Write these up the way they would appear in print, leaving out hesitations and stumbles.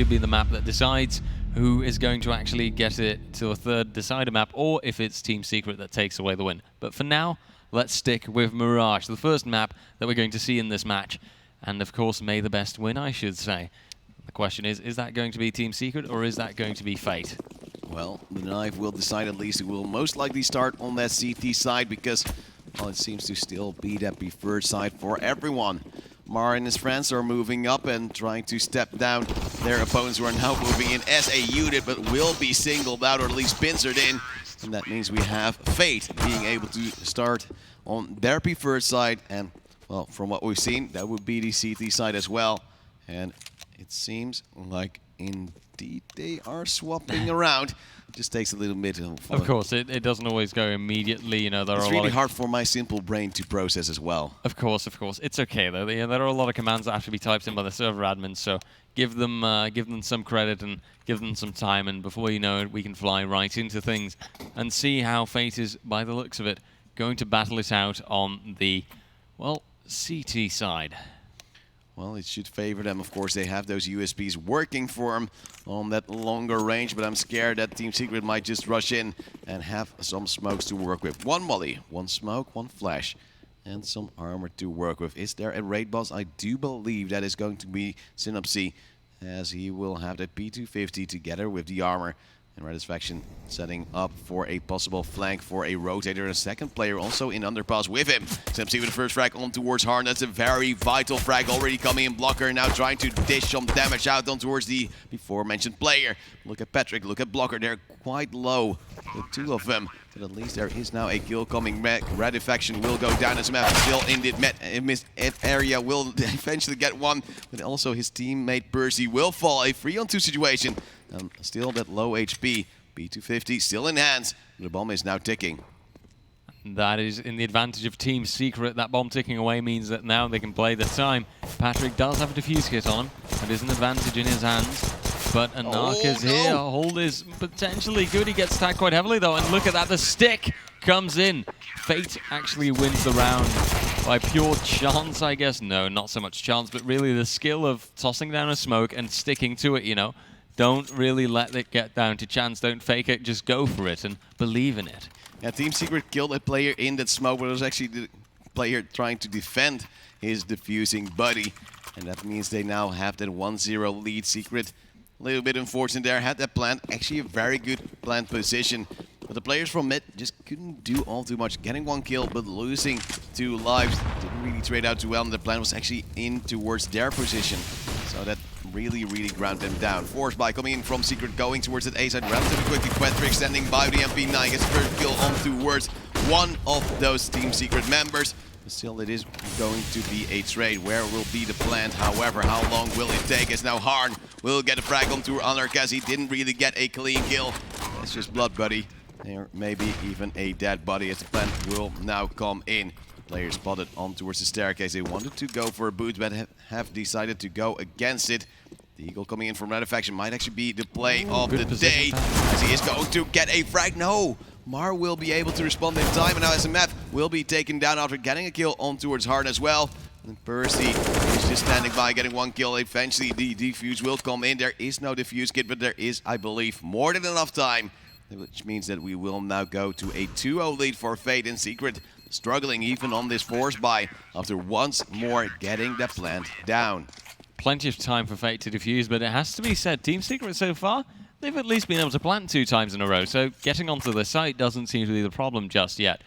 could be the map that decides who is going to actually get it to a third decider map, or if it's Team Secret that takes away the win. But for now, let's stick with Mirage, the first map that we're going to see in this match. And of course, may the best win, I should say. The question is that going to be Team Secret, or is that going to be Fate? Well, the Knife will decide at least. It will most likely start on that CT side because, well, it seems to still be that preferred side for everyone. Mar and his friends are moving up and trying to step down their opponents who are now moving in as a unit, but will be singled out or at least pincered in. And that means we have Fate being able to start on their preferred side. And, well, from what we've seen, that would be the CT side as well. And it seems like indeed they are swapping around. Just takes a little bit of course, it doesn't always go immediately. You know, there are it's a lot really hard for my simple brain to process as well. Of course. It's okay though. There are a lot of commands that have to be typed in by the server admins, so give them some credit and give them some time, and before you know it, we can fly right into things and see how Fate is, by the looks of it, going to battle it out on the, well, CT side. Well, it should favor them. Of course, they have those USBs working for them on that longer range, but I'm scared that Team Secret might just rush in and have some smokes to work with. One molly, one smoke, one flash, and some armor to work with. Is there a raid boss? I do believe that is going to be Synapsy, as he will have that P250 together with the armor. And Redis Faction setting up for a possible flank for a rotator. And a second player also in underpass with him. Synapsy with the first frag on towards Harn. That's a very vital frag already coming in. Blocker now trying to dish some damage out on towards the before mentioned player. Look at Patrick, look at Blocker. They're quite low, the two of them. But at least there is now a kill coming back. Redis Faction will go down as map. Still in the missed area, will eventually get one. But also his teammate Percy will fall. A 3-on-2 situation. Still that low HP. P250 still in hands. The bomb is now ticking. That is in the advantage of Team Secret. That bomb ticking away means that now they can play the time. Patrick does have a defuse kit on him. That is an advantage in his hands. But Anarka's here. Hold is potentially good. He gets tagged quite heavily though. And look at that. The stick comes in. Fate actually wins the round by pure chance, I guess. No, not so much chance, but really the skill of tossing down a smoke and sticking to it, you know. Don't really let it get down to chance. Don't fake it. Just go for it and believe in it. Yeah, Team Secret killed a player in that smoke, but it was actually the player trying to defend his defusing buddy. And that means they now have that 1-0 lead. Secret, a little bit unfortunate there, had that plant. Actually a very good plant position. But the players from mid just couldn't do all too much. Getting one kill, but losing 2 lives. Didn't really trade out too well, and the plant was actually in towards their position. So that really ground them down. Force by coming in from Secret, going towards that A side relatively quickly. Patrick standing by the MP9, gets first kill on towards one of those Team Secret members. But still, it is going to be a trade. Where will be the plant? However, how long will it take? As now Harn will get a frag onto Anarka, as he didn't really get a clean kill. That's just blood, buddy. There may be even a dead body as the plant will now come in. Player spotted on towards the staircase. They wanted to go for a boot, but have decided to go against it. The Eagle coming in from Redis Faction might actually be the play of the day, as he is going to get a frag. No! Mar will be able to respond in time, and now SMF will be taken down after getting a kill on towards Harn as well. And Percy is just standing by, getting one kill. Eventually the defuse will come in. There is no defuse kit, but there is, I believe, more than enough time. Which means that we will now go to a 2-0 lead for Fate in Secret. Struggling even on this force buy after once more getting the plant down. Plenty of time for Fate to defuse, but it has to be said, Team Secret so far, they've at least been able to plant 2 times in a row, so getting onto the site doesn't seem to be the problem just yet.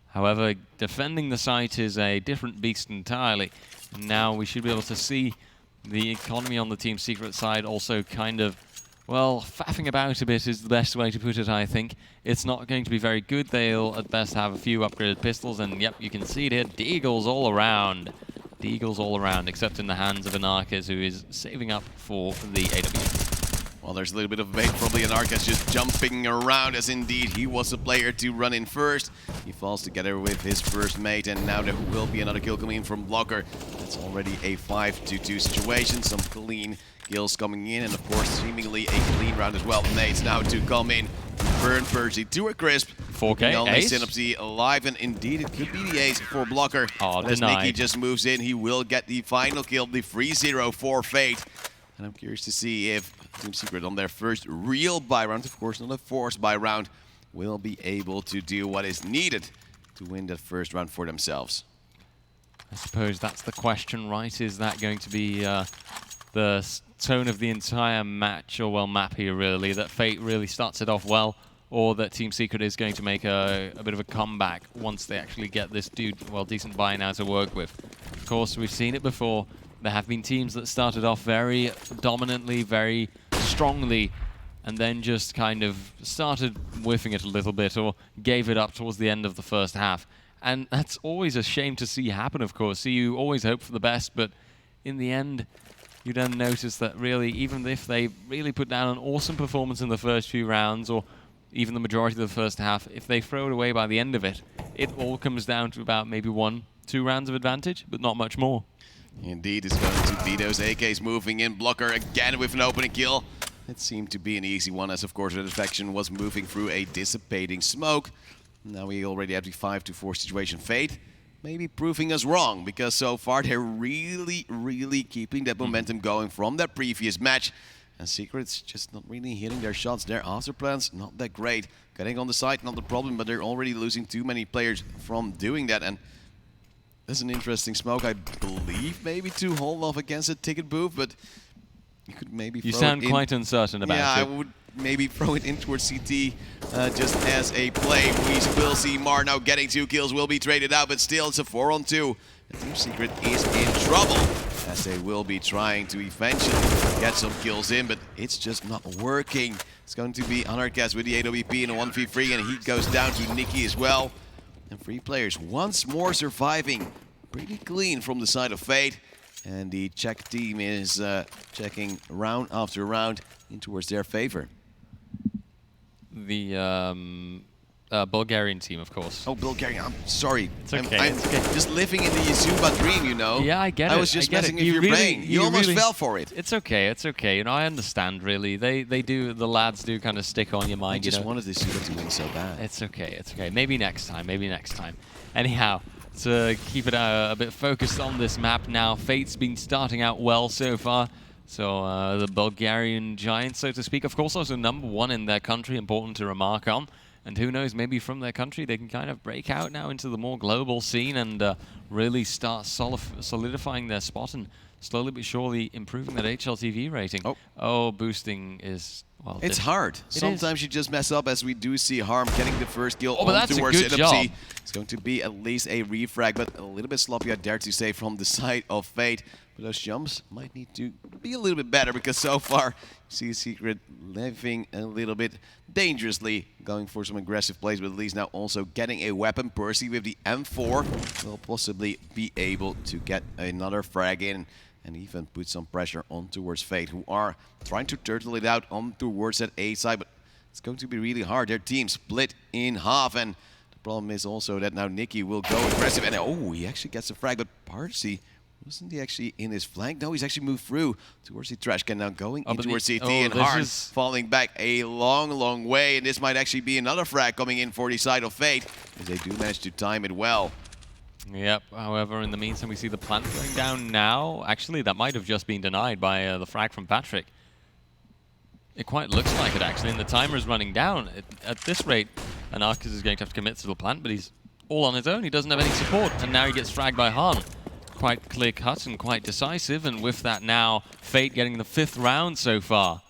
However, defending the site is a different beast entirely. Now we should be able to see the economy on the Team Secret side also kind of, well, faffing about a bit is the best way to put it, I think. It's not going to be very good. They'll at best have a few upgraded pistols, and yep, you can see it here. Deagles all around. Deagles all around, except in the hands of Anarkas, who is saving up for the AW. Well, there's a little bit of bait. Probably Anarkas just jumping around, as indeed he was the player to run in first. He falls together with his first mate, and now there will be another kill coming in from Blocker. That's already a 5-2 situation. Some clean kills coming in, and of course, seemingly a clean round as well. Nades now to come in. Burn Percy to a crisp. 4K, only ace. Synapsy alive, and indeed it could be the ace for Blocker. Oh, as denied. Nicky just moves in, he will get the final kill, the 3-0 for Fate. And I'm curious to see if Team Secret on their first real buy round, of course not a forced buy round, will be able to do what is needed to win that first round for themselves. I suppose that's the question, right? Is that going to be the tone of the entire match, or well, map here really, that Fate really starts it off well, or that Team Secret is going to make a bit of a comeback once they actually get this decent buy now to work with? Of course, we've seen it before. There have been teams that started off very dominantly, very strongly, and then just kind of started whiffing it a little bit or gave it up towards the end of the first half. And that's always a shame to see happen, of course. So you always hope for the best, but in the end, you then notice that really, even if they really put down an awesome performance in the first few rounds, or even the majority of the first half, if they throw it away by the end of it, it all comes down to about maybe 1-2 rounds of advantage, but not much more. Indeed, it's going to be those AKs moving in. Blocker again with an opening kill. It seemed to be an easy one, as of course the defection was moving through a dissipating smoke. Now we already have the 5-4 situation. Fate maybe proving us wrong, because so far they're really keeping that momentum going from that previous match. And Secret's just not really hitting their shots. Their after plans not that great. Getting on the side, not the problem, but they're already losing too many players from doing that. And that's an interesting smoke, I believe, maybe to hold off against a ticket booth, but you could maybe You throw sound it in. quite uncertain about it. Yeah, I would maybe throw it in towards CT just as a play. We will see Mar now getting 2 kills, will be traded out, but still it's a 4-on-2. The Team Secret is in trouble, as they will be trying to eventually get some kills in, but it's just not working. It's going to be Anarchast with the AWP in a 1v3, and he goes down to Nikki as well. And 3 players once more surviving pretty clean from the side of Fate. And the Czech team is checking round after round in towards their favor. The Bulgarian team, of course. Oh, Bulgaria, I'm sorry. It's okay, I'm it's okay. just living in the Yasuba dream, you know? Yeah, I get it. I was just I get messing it. with your brain. You almost really fell for it. It's okay, it's okay. You know, I understand, really. The lads do kind of stick on your mind, I just you know. wanted this Yasuba to win so bad. It's okay, it's okay. Maybe next time, maybe next time. Anyhow, to keep it a bit focused on this map now, Fate's been starting out well so far. So the Bulgarian Giants, so to speak, of course, also #1 in their country, important to remark on. And who knows, maybe from their country they can kind of break out now into the more global scene and really start solidifying their spot and slowly but surely improving that HLTV rating. Oh, boosting is, well... It's hard. Sometimes you just mess up, as we do see Harm getting the first kill but that's towards a good job. It's going to be at least a refrag, but a little bit sloppy, I dare to say, from the side of Fate. But those jumps might need to be a little bit better, because so far you see Secret living a little bit dangerously, going for some aggressive plays, but at least now also getting a weapon. Percy with the M4 will possibly be able to get another frag in and even put some pressure on towards Fate, who are trying to turtle it out on towards that A side, but it's going to be really hard. Their team split in half, and the problem is also that now Nikki will go aggressive, and oh, he actually gets a frag, but Percy, wasn't he actually in his flank? No, he's actually moved through towards the trash can, now going in towards CT, and Harm falling back a long way, and this might actually be another frag coming in for the side of Fate, as they do manage to time it well. Yep, however, in the meantime, we see the plant going down now. Actually, that might have just been denied by the frag from Patrick. It quite looks like it, actually, and the timer is running down. At this rate, Anarchist is going to have to commit to the plant, but he's all on his own. He doesn't have any support, and now he gets fragged by Han. Quite clear-cut and quite decisive, and with that now, Fate getting the 5th round so far.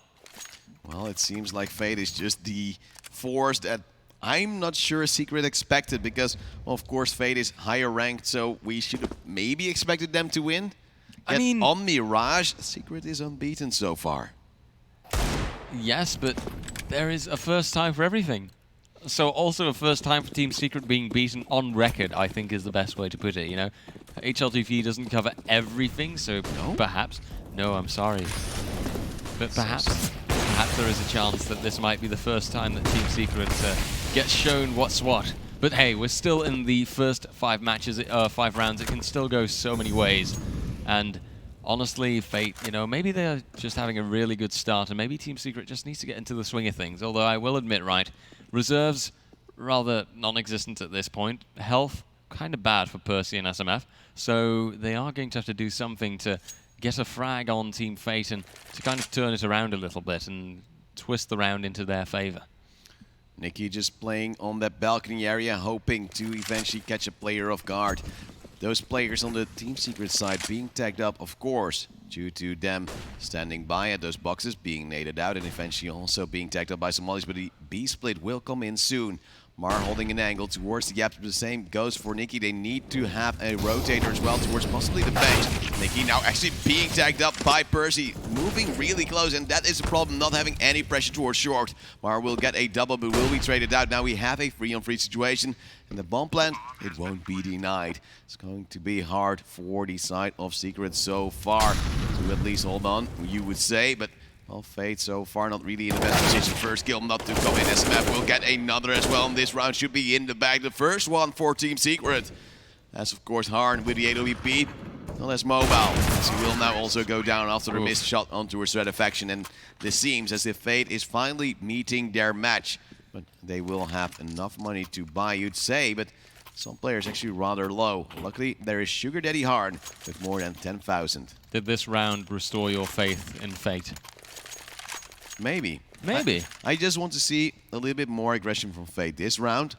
Well, it seems like Fate is just the force that I'm not sure Secret expected, because, of course, Fate is higher ranked, so we should have maybe expected them to win. Yet I mean, on Mirage, Secret is unbeaten so far. Yes, but there is a first time for everything. So also a first time for Team Secret being beaten on record, I think, is the best way to put it, you know. HLTV doesn't cover everything, so perhaps... No, I'm sorry. But perhaps there is a chance that this might be the first time that Team Secret gets shown what's what. But hey, we're still in the first 5 matches, 5 rounds. It can still go so many ways. And honestly, Fate, you know, maybe they're just having a really good start, and maybe Team Secret just needs to get into the swing of things. Although I will admit, right, reserves rather non-existent at this point. Health kind of bad for Percy and SMF, so they are going to have to do something to get a frag on Team Fate and to kind of turn it around a little bit and twist the round into their favor. Nikki just playing on that balcony area, hoping to eventually catch a player off guard. Those players on the Team Secret side being tagged up, of course, due to them standing by at those boxes, being naded out, and eventually also being tagged up by Somalis. But the B-split will come in soon. Mar holding an angle towards the gap. The same goes for Nikki. They need to have a rotator as well towards possibly the bench. Nikki now actually being tagged up by Percy, moving really close, and that is a problem, not having any pressure towards short. Mar will get a double, but will be traded out. Now we have a 3-on-3 situation, and the bomb plant, it won't be denied. It's going to be hard for the side of Secret so far to at least hold on, you would say, but well, Fate so far not really in the best position. First kill not to come in. SMF will get another as well, and this round should be in the bag. The first one for Team Secret. As of course Harn with the AWP, no less mobile. As he will now also go down after a missed shot onto a Shredder faction, and this seems as if Fate is finally meeting their match. But they will have enough money to buy, you'd say, but some players actually rather low. Luckily, there is Sugar Daddy Harn with more than 10,000. Did this round restore your faith in Fate? Maybe. Maybe. I just want to see a little bit more aggression from Fate. This round,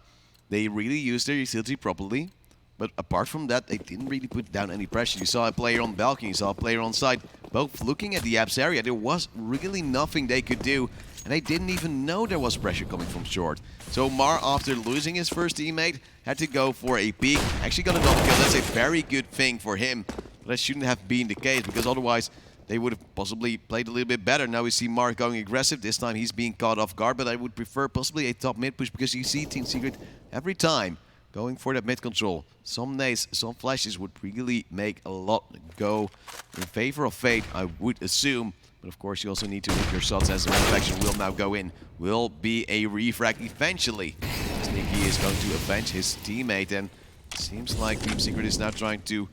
they really used their utility properly. But apart from that, they didn't really put down any pressure. You saw a player on balcony, you saw a player on side, both looking at the apps area. There was really nothing they could do. And they didn't even know there was pressure coming from short. So Mar, after losing his first teammate, had to go for a peek. Actually got a double kill. That's a very good thing for him. But that shouldn't have been the case, because otherwise they would have possibly played a little bit better. Now we see Mark going aggressive. This time he's being caught off guard, but I would prefer possibly a top mid push, because you see Team Secret every time going for that mid control. Some nades, some flashes would really make a lot go in favor of Fate, I would assume. But of course you also need to hit your shots, as the reflection will now go in. Will be a refrag eventually. Sneaky is going to avenge his teammate, and it seems like Team Secret is now trying to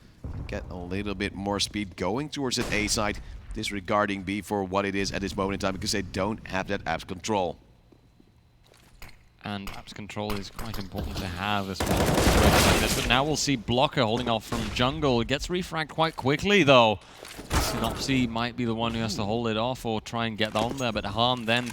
get a little bit more speed going towards that A side, disregarding B for what it is at this moment in time, because they don't have that apps control. And apps control is quite important to have as well like this. But now we'll see Blocker holding off from jungle. It gets refragged quite quickly though. Synopsy might be the one who has to hold it off or try and get on there, but Harn then,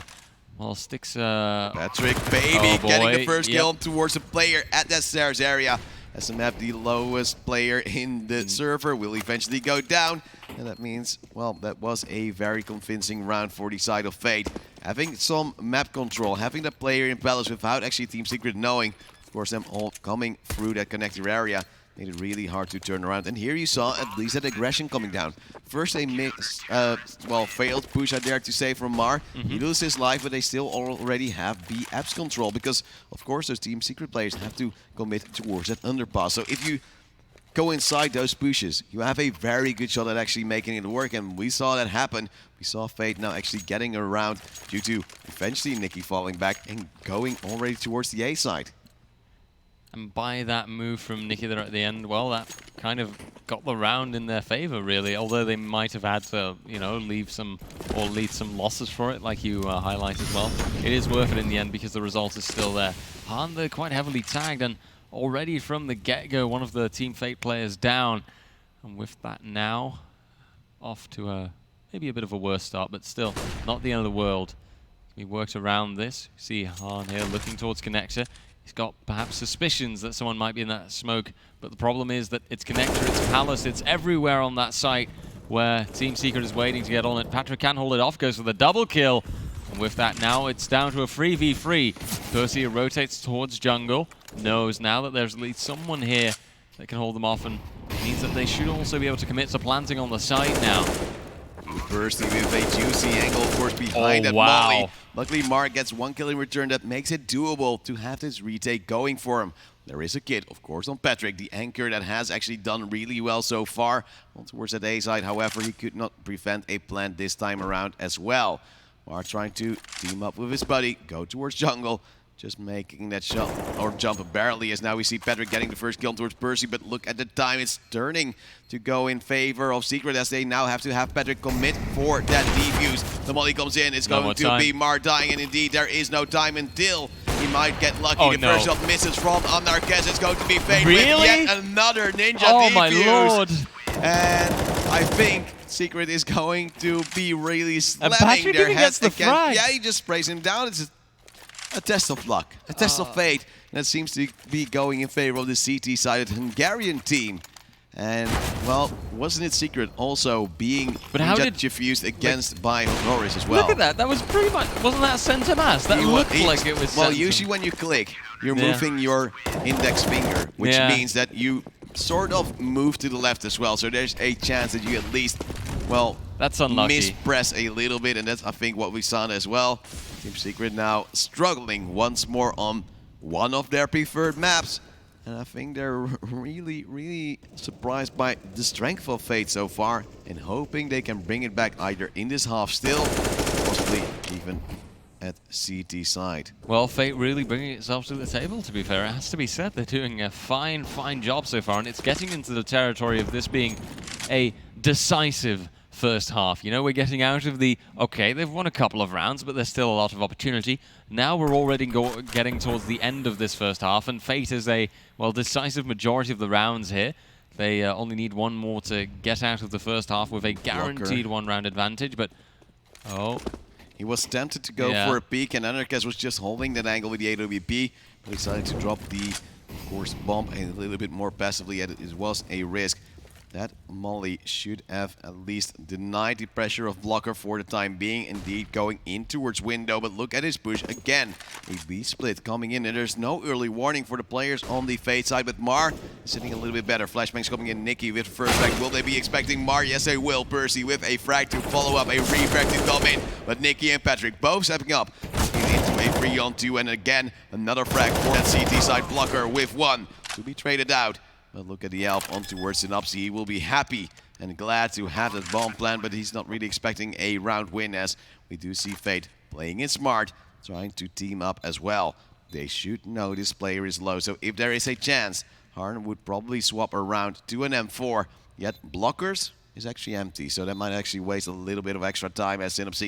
well, sticks Patrick, baby, getting the first kill towards a player at that stairs area. SMF, the lowest player in the server, will eventually go down. And that means, well, that was a very convincing round for the side of Fate. Having some map control, having the player in Palace without actually Team Secret knowing, of course, them all coming through that connector area, made it really hard to turn around. And here you saw at least that aggression coming down. First a failed push, I dare to say, from Mar. He loses his life, but they still already have B apps control, because of course those Team Secret players have to commit towards that underpass. So if you go inside those pushes, you have a very good shot at actually making it work, and we saw that happen. We saw Fate now actually getting around due to eventually Nikki falling back and going already towards the A side. And by that move from Nikki there at the end, well, that kind of got the round in their favor, really. Although they might have had to, you know, leave some losses for it, like you highlighted well. It is worth it in the end because the result is still there. Harn, they're quite heavily tagged, and already from the get-go, one of the Team Fate players down. And with that now, off to maybe a bit of a worse start, but still not the end of the world. We worked around this. See Harn here looking towards connector. He's got perhaps suspicions that someone might be in that smoke, but the problem is that it's connector, it's Palace, it's everywhere on that site where Team Secret is waiting to get on it. Patrick can hold it off, goes for the double kill. And with that now, it's down to a 3v3. Percy rotates towards jungle, knows now that there's at least someone here that can hold them off, and means that they should also be able to commit to planting on the site now. Percy with a juicy angle, of course, behind that Molly. Luckily, Mark gets one kill in return. That makes it doable to have this retake going for him. There is a kid, of course, on Patrick, the anchor that has actually done really well so far. Well, towards that A side, however, he could not prevent a plant this time around as well. Mark trying to team up with his buddy, go towards jungle. Just making that shot or jump barely, as now we see Patrick getting the first kill towards Percy, but look at the time, it's turning to go in favor of Secret, as they now have to have Patrick commit for that defuse. The molly comes in, it's going to be Mar dying, and indeed there is no time until he might get lucky. The first shot misses from Anarkes, it's going to be Fate with yet another ninja defuse. Oh my lord! And I think Secret is going to be really slamming Patrick their even head gets the again. frag. Yeah, he just sprays him down. It's a test of luck, a test of fate. And that seems to be going in favor of the CT-sided Hungarian team. And, well, wasn't it Secret also being diffused against by Honoris as well? Look at that. That was pretty much... Wasn't that center mass? That looked like it was Well, center. usually when you click, you're moving your index finger, which means that you sort of move to the left as well. So there's a chance that you at least, well, that's unlucky. Mispress a little bit. And that's, I think, what we saw as well. Team Secret now struggling once more on one of their preferred maps. And I think they're really, really surprised by the strength of Fate so far and hoping they can bring it back either in this half still, possibly even at CT side. Well, Fate really bringing itself to the table, to be fair. It has to be said, they're doing a fine, fine job so far, and it's getting into the territory of this being a decisive first half. You know, we're getting out of the, okay, they've won a couple of rounds, but there's still a lot of opportunity. Now we're already getting towards the end of this first half, and Fate is a, well, decisive majority of the rounds here. They only need one more to get out of the first half with a guaranteed one-round advantage, but, oh. He was tempted to go for a peek, and Enerkes was just holding that angle with the AWP, but decided to drop the, of course, bomb a little bit more passively, as it was a risk. That Molly should have at least denied the pressure of Blocker for the time being. Indeed, going in towards window, but look at his push again. A B split coming in, and there's no early warning for the players on the Fate side, but Mar is sitting a little bit better. Flashbangs coming in, Nikki with first frag. Will they be expecting Mar? Yes, they will. Percy with a frag to follow up, a refrag to come in, but Nikki and Patrick both stepping up into a 3-on-2, and again, another frag for that CT side. Blocker with one to be traded out. But look at the Alp on towards Synapse. He will be happy and glad to have that bomb plan, but he's not really expecting a round win, as we do see Fate playing it smart, trying to team up as well. They should know this player is low, so if there is a chance, Harn would probably swap around to an M4, yet Blockers is actually empty, so that might actually waste a little bit of extra time, as Synapse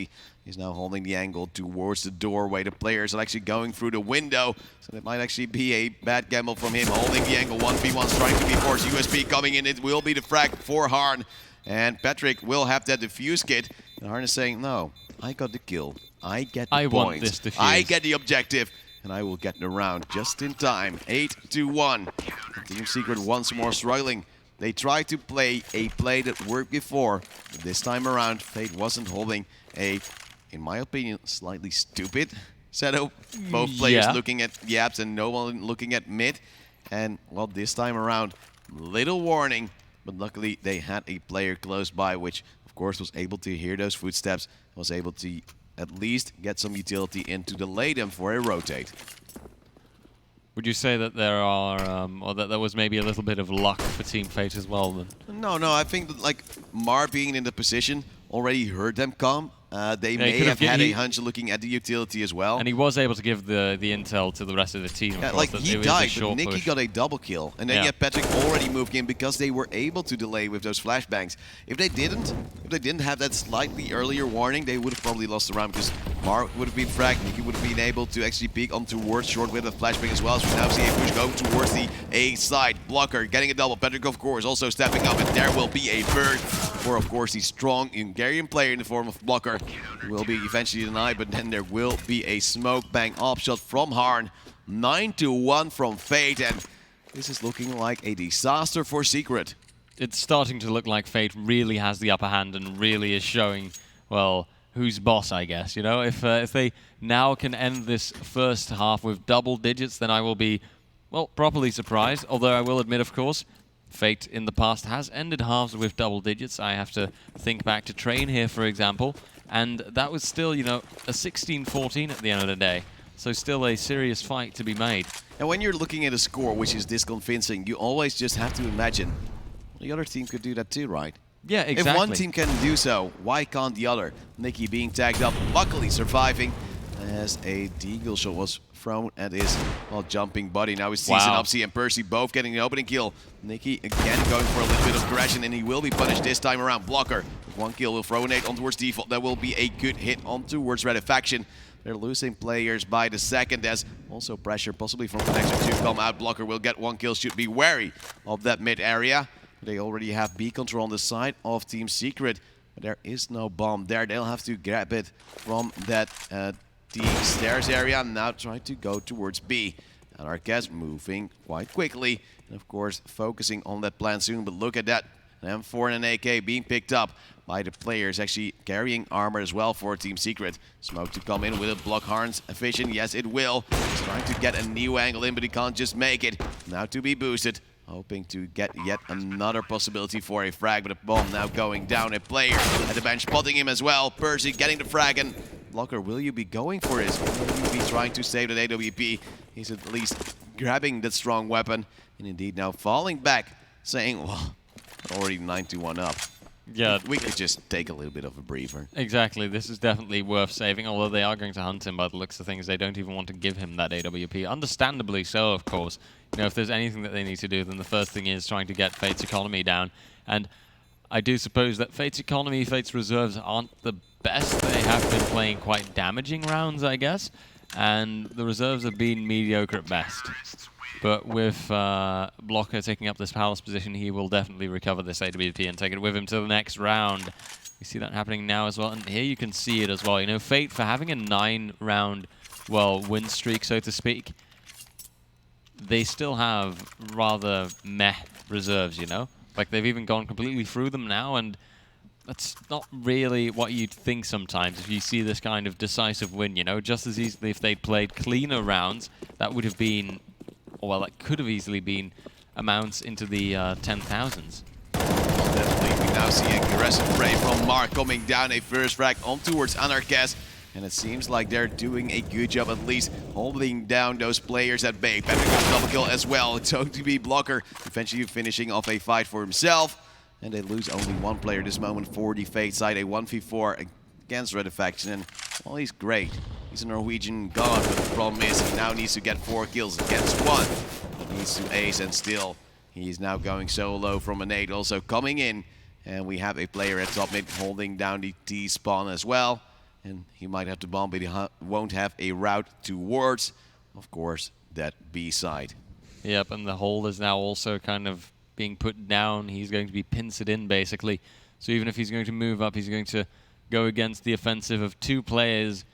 is now holding the angle towards the doorway. The players are actually going through the window, so that might actually be a bad gamble from him, holding the angle. 1v1 trying to be forced. USP coming in, it will be the frag for Harn, and Patrick will have that defuse kit. And Harn is saying, no, I got the kill, I get the points, want this defuse. I get the objective, and I will get the round just in time. 8-1. Team Secret once more struggling. They tried to play a play that worked before, but this time around, Fate wasn't holding a, in my opinion, slightly stupid setup. Both players looking at Yaps and no one looking at mid. And, well, this time around, little warning, but luckily they had a player close by, which, of course, was able to hear those footsteps, was able to at least get some utility in to delay them for a rotate. Would you say that there are, or that there was maybe a little bit of luck for Team Fate as well then? No, I think that, like, Mar being in the position already heard them come. They may have had a hunch looking at the utility as well. And he was able to give the intel to the rest of the team. Yeah, like he died, but Nikki got a double kill. And then Patrick already moved in because they were able to delay with those flashbangs. If they didn't have that slightly earlier warning, they would have probably lost the round, because Mar would have been fragged. Nikki would have been able to actually peek on towards short with a flashbang as well. So we now see a push go towards the A side. Blocker getting a double. Patrick, of course, also stepping up, and there will be a bird for, of course, the strong Hungarian player in the form of Blocker. Will be eventually denied, but then there will be a smoke bang up shot from Harn. 9-1 from Fate, and this is looking like a disaster for Secret. It's starting to look like Fate really has the upper hand and really is showing, well, who's boss, I guess. You know, if they now can end this first half with double digits, then I will be, well, properly surprised. Although I will admit, of course, Fate in the past has ended halves with double digits. I have to think back to Train here, for example. And that was still, you know, a 16-14 at the end of the day. So still a serious fight to be made. And when you're looking at a score which is this convincing, you always just have to imagine, well, the other team could do that too, right? Yeah, exactly. If one team can do so, why can't the other? Nikki being tagged up, luckily surviving, as a deagle shot was thrown at his, well, jumping body. Now we see Synapse and Percy both getting the opening kill. Nikki again going for a little bit of aggression, and he will be punished this time around. Blocker with one kill will throw a nade on towards default. That will be a good hit on towards Redefaction. They're losing players by the second, as also pressure possibly from Connection to come out. Blocker will get one kill, should be wary of that mid area. They already have B control on the side of Team Secret. But there is no bomb there. They'll have to grab it from that T stairs area. Now try to go towards B. And Arquez moving quite quickly. And of course, focusing on that plan soon. But look at that. An M4 and an AK being picked up by the players, actually carrying armor as well for Team Secret. Smoke to come in. Will it block Harn's vision? Yes, it will. He's trying to get a new angle in, but he can't just make it. Now to be boosted. Hoping to get yet another possibility for a frag, but a bomb now going down. A player at the bench spotting him as well. Percy getting the frag, and Blocker, will you be going for this? Will you be trying to save that AWP? He's at least grabbing that strong weapon, and indeed now falling back, saying, well, already 9-1 up. Yeah, we could just take a little bit of a breather. Exactly. This is definitely worth saving, although they are going to hunt him by the looks of things. They don't even want to give him that AWP. Understandably so, of course. You know, if there's anything that they need to do, then the first thing is trying to get Fate's economy down. And I do suppose that Fate's economy, Fate's reserves aren't the best. They have been playing quite damaging rounds, I guess. And the reserves have been mediocre at best. But with Blocker taking up this palace position, he will definitely recover this AWP and take it with him to the next round. You see that happening now as well. And here you can see it as well. You know, Fate, for having a 9-round, well, win streak, so to speak, they still have rather meh reserves, you know? Like, they've even gone completely through them now, and that's not really what you'd think sometimes if you see this kind of decisive win, you know? Just as easily if they'd played cleaner rounds, that would have been, or well, that could have easily been amounts into the 10,000s. Definitely, we now see a aggressive play from Mark coming down a first frag on towards Anarchist. And it seems like they're doing a good job at least holding down those players at bay. Patrick got double kill as well. It's going to be Blocker eventually finishing off a fight for himself. And they lose only one player this moment for the Fate side. A 1v4 against Red Faction. And, well, he's great. He's a Norwegian god, but the problem is he now needs to get 4 kills against 1. He needs to ace, and still he's now going solo from a nade also coming in. And we have a player at top mid holding down the T-spawn as well. And he might have to bomb, but he won't have a route towards, of course, that B side. Yep, and the hold is now also kind of being put down. He's going to be pincered in, basically. So even if he's going to move up, he's going to go against the offensive of 2 players.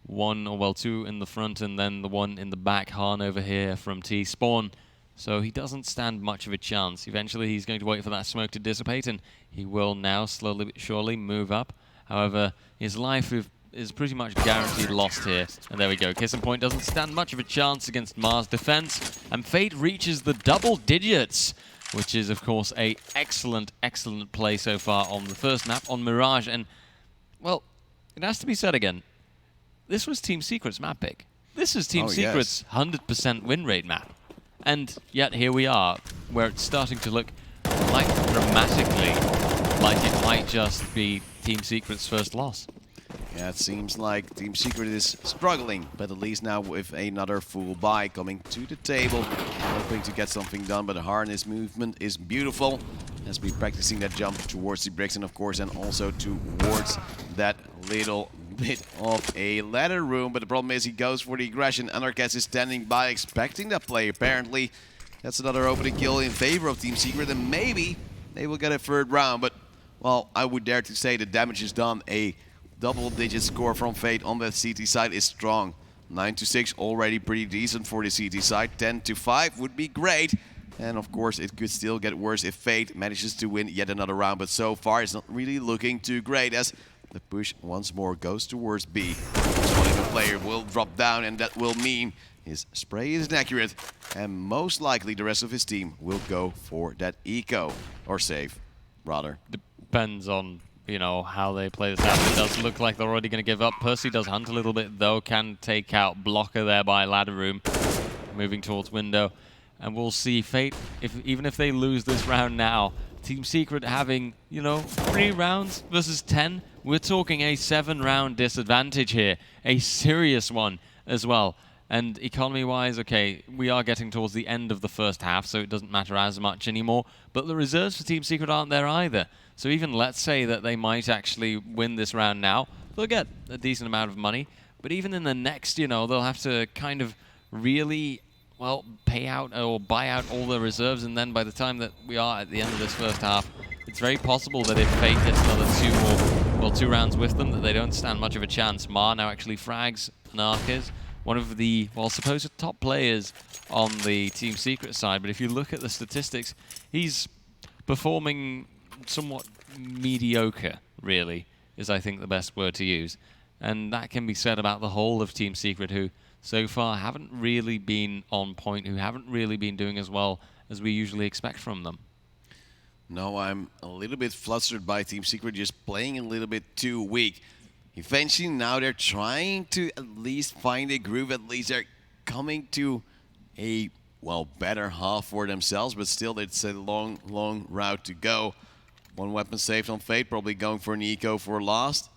2 in the front and then the one in the back, Han over here from T-spawn. So he doesn't stand much of a chance. Eventually he's going to wait for that smoke to dissipate, and he will now slowly but surely move up. However, his life is pretty much guaranteed lost here. And there we go. Kiss and Point doesn't stand much of a chance against Mars defense. And Fate reaches the double digits, which is, of course, a excellent, excellent play so far on the first map on Mirage. And, well, it has to be said again. This was Team Secret's map pick. This is Team Secret's 100% win rate map. And yet here we are, where it's starting to look like dramatically like it might just be Team Secret's first loss. Yeah, it seems like Team Secret is struggling, but at least now with another full buy coming to the table, hoping to get something done. But Harness movement is beautiful. Has been practicing that jump towards the bricks, and of course, and also towards that little bit of a ladder room. But the problem is he goes for the aggression. Anarchist is standing by, expecting that play. Apparently, that's another opening kill in favor of Team Secret, and maybe they will get a third round. But, well, I would dare to say the damage is done. A double-digit score from Fate on the CT side is strong. 9-6 already pretty decent for the CT side. 10-5 would be great. And of course, it could still get worse if Fate manages to win yet another round. But so far, it's not really looking too great as the push once more goes towards B. One player will drop down, and that will mean his spray is inaccurate. And most likely, the rest of his team will go for that eco, or save, rather. Depends on, you know, how they play this out. It does look like they're already going to give up. Percy does hunt a little bit, though. Can take out Blocker there by ladder room. Moving towards window. And we'll see Fate, even if they lose this round now, Team Secret having, you know, 3 rounds versus 10. We're talking a 7-round disadvantage here. A serious one as well. And economy-wise, okay, we are getting towards the end of the first half, so it doesn't matter as much anymore. But the reserves for Team Secret aren't there either. So even let's say that they might actually win this round now, they'll get a decent amount of money. But even in the next, you know, they'll have to kind of really well, pay out or buy out all the reserves, and then by the time that we are at the end of this first half, it's very possible that if Fate gets another 2 rounds with them, that they don't stand much of a chance. Ma now actually frags Narcas, one of the, well, supposed top players on the Team Secret side, but if you look at the statistics, he's performing somewhat mediocre, really, is I think the best word to use. And that can be said about the whole of Team Secret, who so far haven't really been on point, who haven't really been doing as well as we usually expect from them. No, I'm a little bit flustered by Team Secret just playing a little bit too weak. Eventually now they're trying to at least find a groove, at least they're coming to a, well, better half for themselves, but still it's a long, long route to go. One weapon saved on Fate, probably going for an eco for last.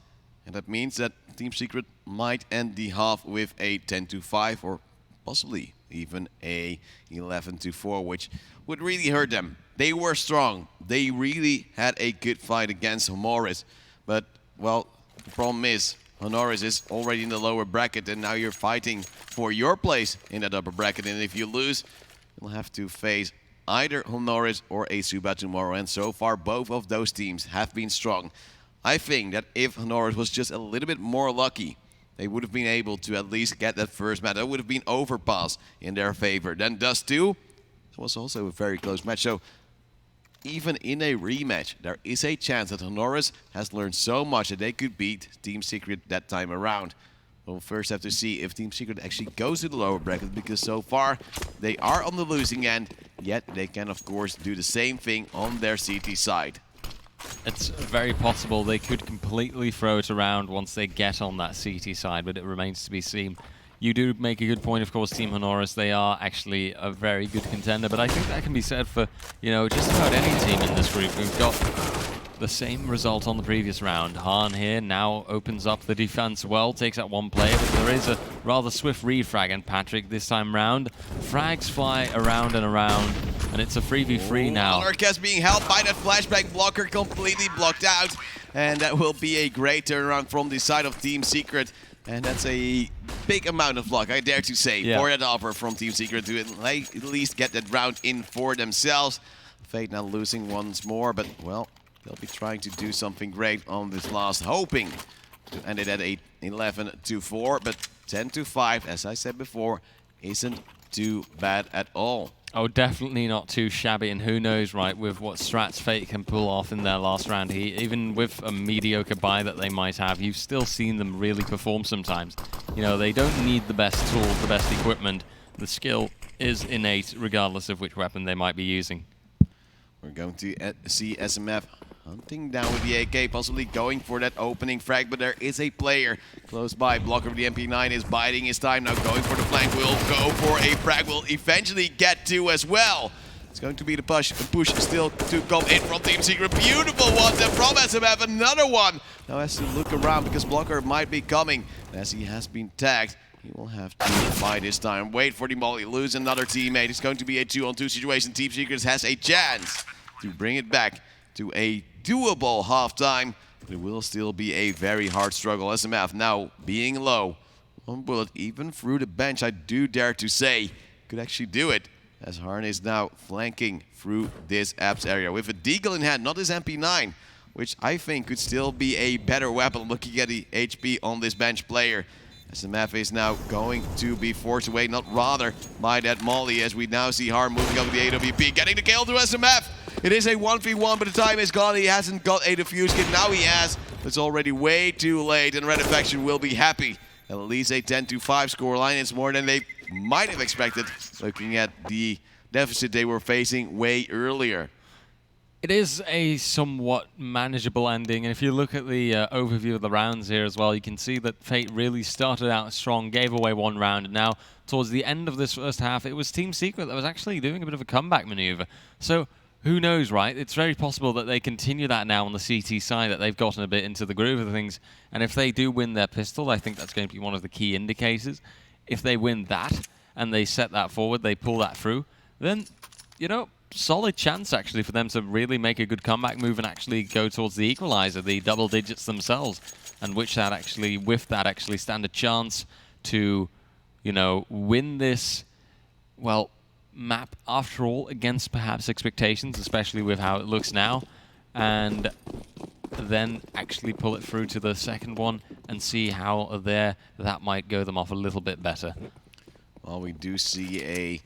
And that means that Team Secret might end the half with a 10-5 or possibly even a 11-4, which would really hurt them. They were strong. They really had a good fight against Honoris. But, well, the problem is Honoris is already in the lower bracket, and now you're fighting for your place in that upper bracket. And if you lose, you'll have to face either Honoris or a Suba tomorrow. And so far, both of those teams have been strong. I think that if Honoris was just a little bit more lucky, they would have been able to at least get that first match. That would have been overpass in their favor. Then Dust 2, it was also a very close match. So even in a rematch, there is a chance that Honoris has learned so much that they could beat Team Secret that time around. We'll first have to see if Team Secret actually goes to the lower bracket, because so far they are on the losing end, yet they can of course do the same thing on their CT side. It's very possible they could completely throw it around once they get on that CT side, but it remains to be seen. You do make a good point, of course, Team Honoris. They are actually a very good contender, but I think that can be said for, you know, just about any team in this group. We've got the same result on the previous round. Han here now opens up the defense well, takes out one player, but there is a rather swift refrag, and Patrick this time round. Frags fly around and around, and it's a 3v3 now. Narcas being helped by that flashback blocker, completely blocked out, and that will be a great turnaround from the side of Team Secret. And that's a big amount of luck, I dare to say, for that offer from Team Secret to at least get that round in for themselves. Fate now losing once more, but, well, they'll be trying to do something great on this last, hoping to end it at 11-4, but 10-5, as I said before, isn't too bad at all. Oh, definitely not too shabby, and who knows, right, with what strats Fate can pull off in their last round. Even with a mediocre buy that they might have, you've still seen them really perform sometimes. You know, they don't need the best tools, the best equipment. The skill is innate, regardless of which weapon they might be using. We're going to see SMF hunting down with the AK, possibly going for that opening frag, but there is a player close by. Blocker of the MP9 is biding his time, now going for the flank. Will go for a frag, will eventually get to as well. It's going to be the push still to come in from Team Secret. Beautiful one then from SMF, another one. Now has to look around because Blocker might be coming. As he has been tagged, he will have to buy this time. Wait for the molly, lose another teammate. It's going to be a 2-on-2 situation. Team Secret has a chance to bring it back to a doable halftime, but it will still be a very hard struggle. SMF now being low. One bullet even through the bench, I do dare to say, could actually do it, as Harn is now flanking through this apps area with a deagle in hand, not his MP9, which I think could still be a better weapon looking at the HP on this bench player. SMF is now going to be forced away, not rather by that molly, as we now see Harm moving over the AWP, getting the kill to SMF. It is a 1v1, but the time is gone. He hasn't got a defuse kit. Now he has, but it's already way too late, and Red Infection will be happy. At least a 10-5 scoreline. It's more than they might have expected, looking at the deficit they were facing way earlier. It is a somewhat manageable ending, and if you look at the overview of the rounds here as well, you can see that Fate really started out strong, gave away one round, and now towards the end of this first half, it was Team Secret that was actually doing a bit of a comeback maneuver. So who knows, right? It's very possible that they continue that now on the CT side, that they've gotten a bit into the groove of things, and if they do win their pistol, I think that's going to be one of the key indicators. If they win that, and they set that forward, they pull that through, then, you know, solid chance actually for them to really make a good comeback move and actually go towards the equalizer, the double digits themselves, and with that actually stand a chance to, you know, win this well, map after all against perhaps expectations, especially with how it looks now, and then actually pull it through to the second one and see how there that might go them off a little bit better. Well, we do see a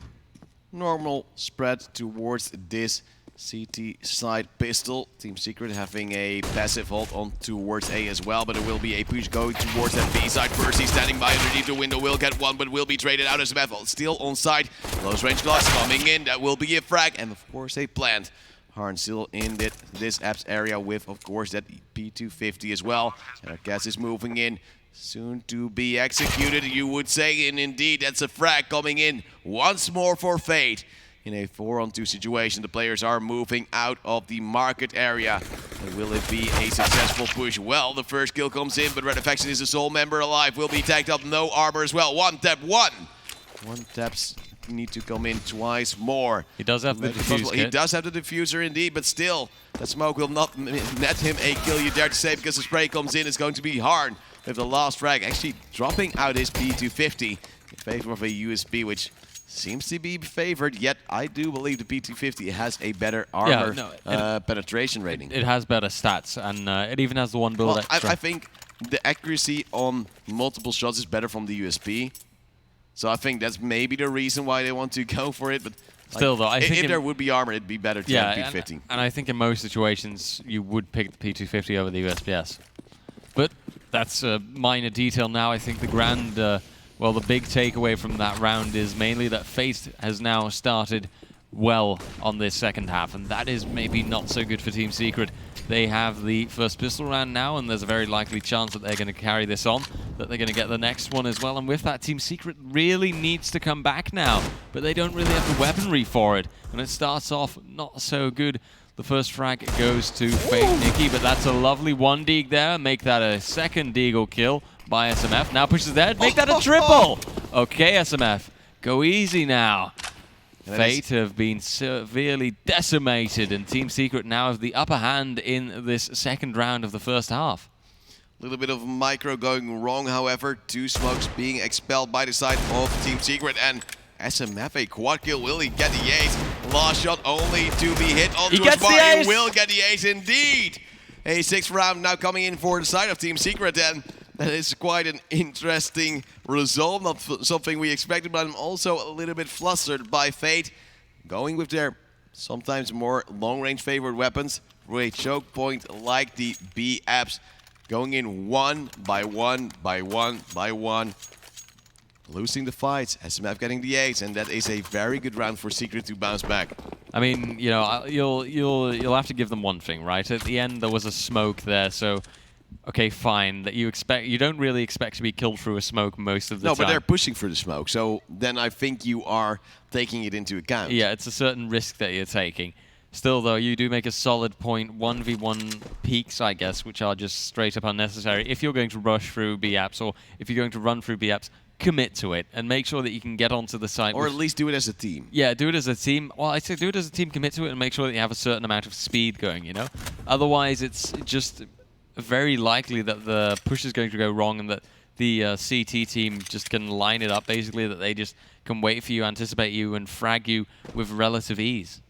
normal spread towards this CT side pistol. Team Secret having a passive hold on towards A as well, but it will be a push going towards that B side. Percy standing by underneath the window will get one, but will be traded out as Metal. Still on site. Close range glass coming in. That will be a frag, and of course a plant. Harn still in this apps area with, of course, that P250 as well. And our gas is moving in. Soon to be executed, you would say, and indeed that's a frag coming in once more for Fate. In a 4-on-2 situation, the players are moving out of the market area. And will it be a successful push? Well, the first kill comes in, but Red Faction is a sole member alive. Will be tagged up, no armor as well. One taps need to come in twice more. He does have the diffuse kit. He does have the diffuser indeed, but still, that smoke will not net him a kill, you dare to say, because the spray comes in. It's going to be Harn with the last frag, actually dropping out his P250 in favor of a USB, which seems to be favored, yet I do believe the P250 has a better armor penetration rating. It has better stats, and it even has the one build extra. I think the accuracy on multiple shots is better from the USP. So I think that's maybe the reason why they want to go for it. But still, though, I think if there would be armor, it'd be better to have P250. And I think in most situations, you would pick the P250 over the USPS. But that's a minor detail now. I think the grand, well, the big takeaway from that round is mainly that Fate has now started well on this second half, and that is maybe not so good for Team Secret. They have the first pistol round now, and there's a very likely chance that they're going to carry this on, that they're going to get the next one as well. And with that, Team Secret really needs to come back now, but they don't really have the weaponry for it, and it starts off not so good. The first frag goes to Fate Nicky, but that's a lovely one deagle there. Make that a second deagle kill by SMF. Now pushes ahead, make that a triple! Okay, SMF, go easy now. Fate have been severely decimated, and Team Secret now have the upper hand in this second round of the first half. A little bit of micro going wrong, however. 2 smokes being expelled by the side of Team Secret, and SMF a quad kill. Will he get the ace? Last shot only to be hit onto his bar. He will get the ace indeed. A 6th round now coming in for the side of Team Secret, and that is quite an interesting result. Not something we expected, but I'm also a little bit flustered by Fate going with their sometimes more long-range favored weapons through a choke point like the B apps, going in one by one by one by one, losing the fights. SMF getting the ace, and that is a very good round for Secret to bounce back. I mean, you know, you'll have to give them one thing, right? At the end, there was a smoke there, so okay, fine. That you don't really expect to be killed through a smoke most of the time. No, but they're pushing for the smoke, so then I think you are taking it into account. Yeah, it's a certain risk that you're taking. Still, though, you do make a solid point. 1v1 peaks, I guess, which are just straight up unnecessary. If you're going to rush through B-apps, or if you're going to run through B-apps, commit to it and make sure that you can get onto the site. Or at least do it as a team. Yeah, do it as a team. Well, I say do it as a team, commit to it, and make sure that you have a certain amount of speed going, you know? Otherwise, it's just very likely that the push is going to go wrong, and that the CT team just can line it up, basically, that they just can wait for you, anticipate you, and frag you with relative ease.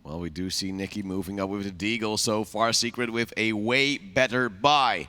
Well, we do see Nicky moving up with the deagle so far. Secret with a way better buy.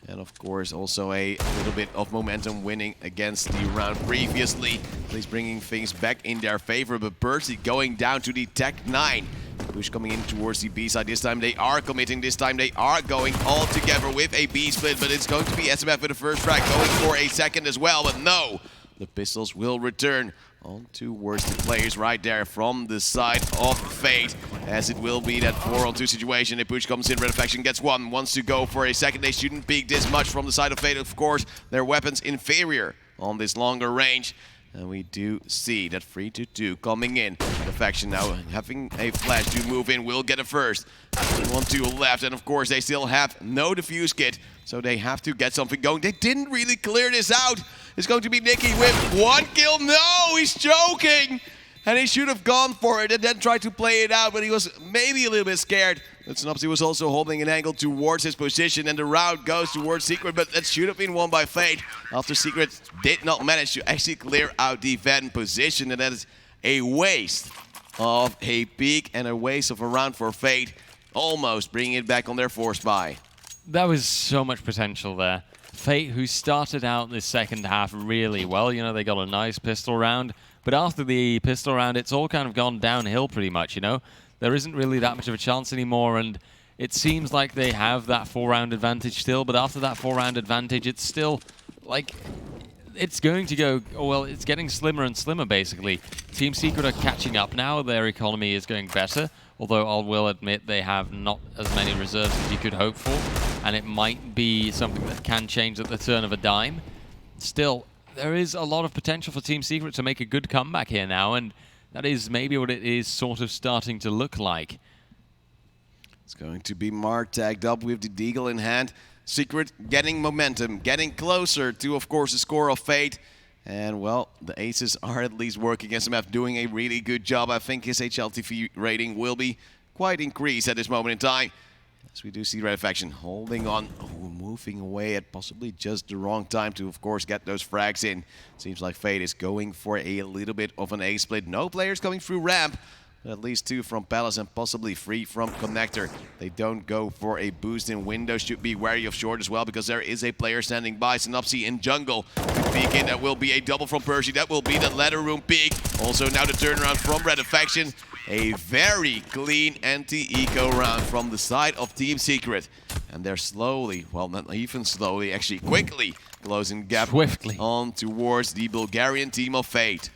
And of course, also a little bit of momentum winning against the round previously. He's bringing things back in their favor, but Percy going down to the Tech 9. Push coming in towards the B side. This time they are committing. This time they are going all together with a B split, but it's going to be SMF with the first frag, going for a second as well, but no. The pistols will return on towards the players right there from the side of Fate, as it will be that 4-on-2 situation. A push comes in, Red Faction gets one, wants to go for a second. They shouldn't peek this much from the side of Fate. Of course, their weapons inferior on this longer range. And we do see that 3-2 coming in. The Faction now having a flash to move in, will get a first. 1-2 left, and of course they still have no defuse kit, so they have to get something going. They didn't really clear this out. It's going to be Nicky with 1 kill. No, he's choking! And he should have gone for it and then tried to play it out, but he was maybe a little bit scared That Snopsy was also holding an angle towards his position, and the route goes towards Secret, but that should have been won by Fate after Secret did not manage to actually clear out the Ven position, and that is a waste of a peak and a waste of a round for Fate, almost bringing it back on their force buy. That was so much potential there. Fate, who started out this second half really well, you know, they got a nice pistol round, but after the pistol round, it's all kind of gone downhill pretty much, you know? There isn't really that much of a chance anymore, and it seems like they have that 4-round advantage still, but after that 4-round advantage, it's still, like, it's going to go, well, it's getting slimmer and slimmer, basically. Team Secret are catching up now. Their economy is going better, although I will admit they have not as many reserves as you could hope for, and it might be something that can change at the turn of a dime. Still, there is a lot of potential for Team Secret to make a good comeback here now, and that is maybe what it is sort of starting to look like. It's going to be Mark tagged up with the Deagle in hand. Secret getting momentum, getting closer to, of course, the score of Fate. And, well, the Aces are at least working. SMF doing a really good job. I think his HLTV rating will be quite increased at this moment in time. As we do see Red Faction holding on, moving away at possibly just the wrong time to, of course, get those frags in. Seems like Fate is going for a little bit of an A split. No players coming through ramp, but at least 2 from Palace and possibly 3 from Connector. They don't go for a boost in window. Should be wary of short as well, because there is a player standing by. Synopsy in jungle. Peek in. That will be a double from Percy. That will be the ladder room peek. Also now the turnaround from Red Faction. A very clean anti-eco round from the side of Team Secret. And they're slowly, well, not even slowly, actually quickly closing gap Swiftly on towards the Bulgarian team of Fate.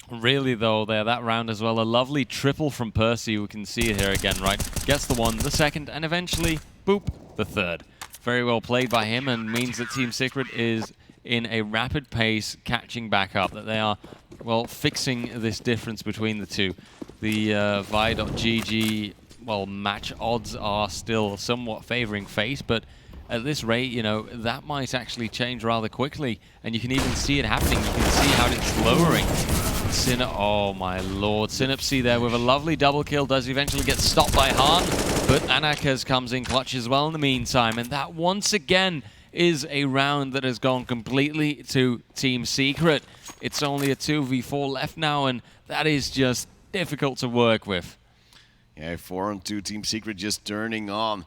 Really, though, there, that round as well. A lovely triple from Percy. We can see it here again, right? Gets the 1, the 2nd, and eventually, boop, the 3rd. Very well played by him, and means that Team Secret is in a rapid pace catching back up, that they are, well, fixing this difference between the two. The Vi.GG, well, match odds are still somewhat favoring Fate, but at this rate, you know, that might actually change rather quickly, and you can even see it happening. You can see how it's lowering. Oh my lord, Synapsy there with a lovely double kill. Does eventually get stopped by Han, but Anakas comes in clutch as well in the meantime, and that once again is a round that has gone completely to Team Secret. It's only a 2v4 left now, and that is just difficult to work with. Yeah, 4-on-2 Team Secret just turning on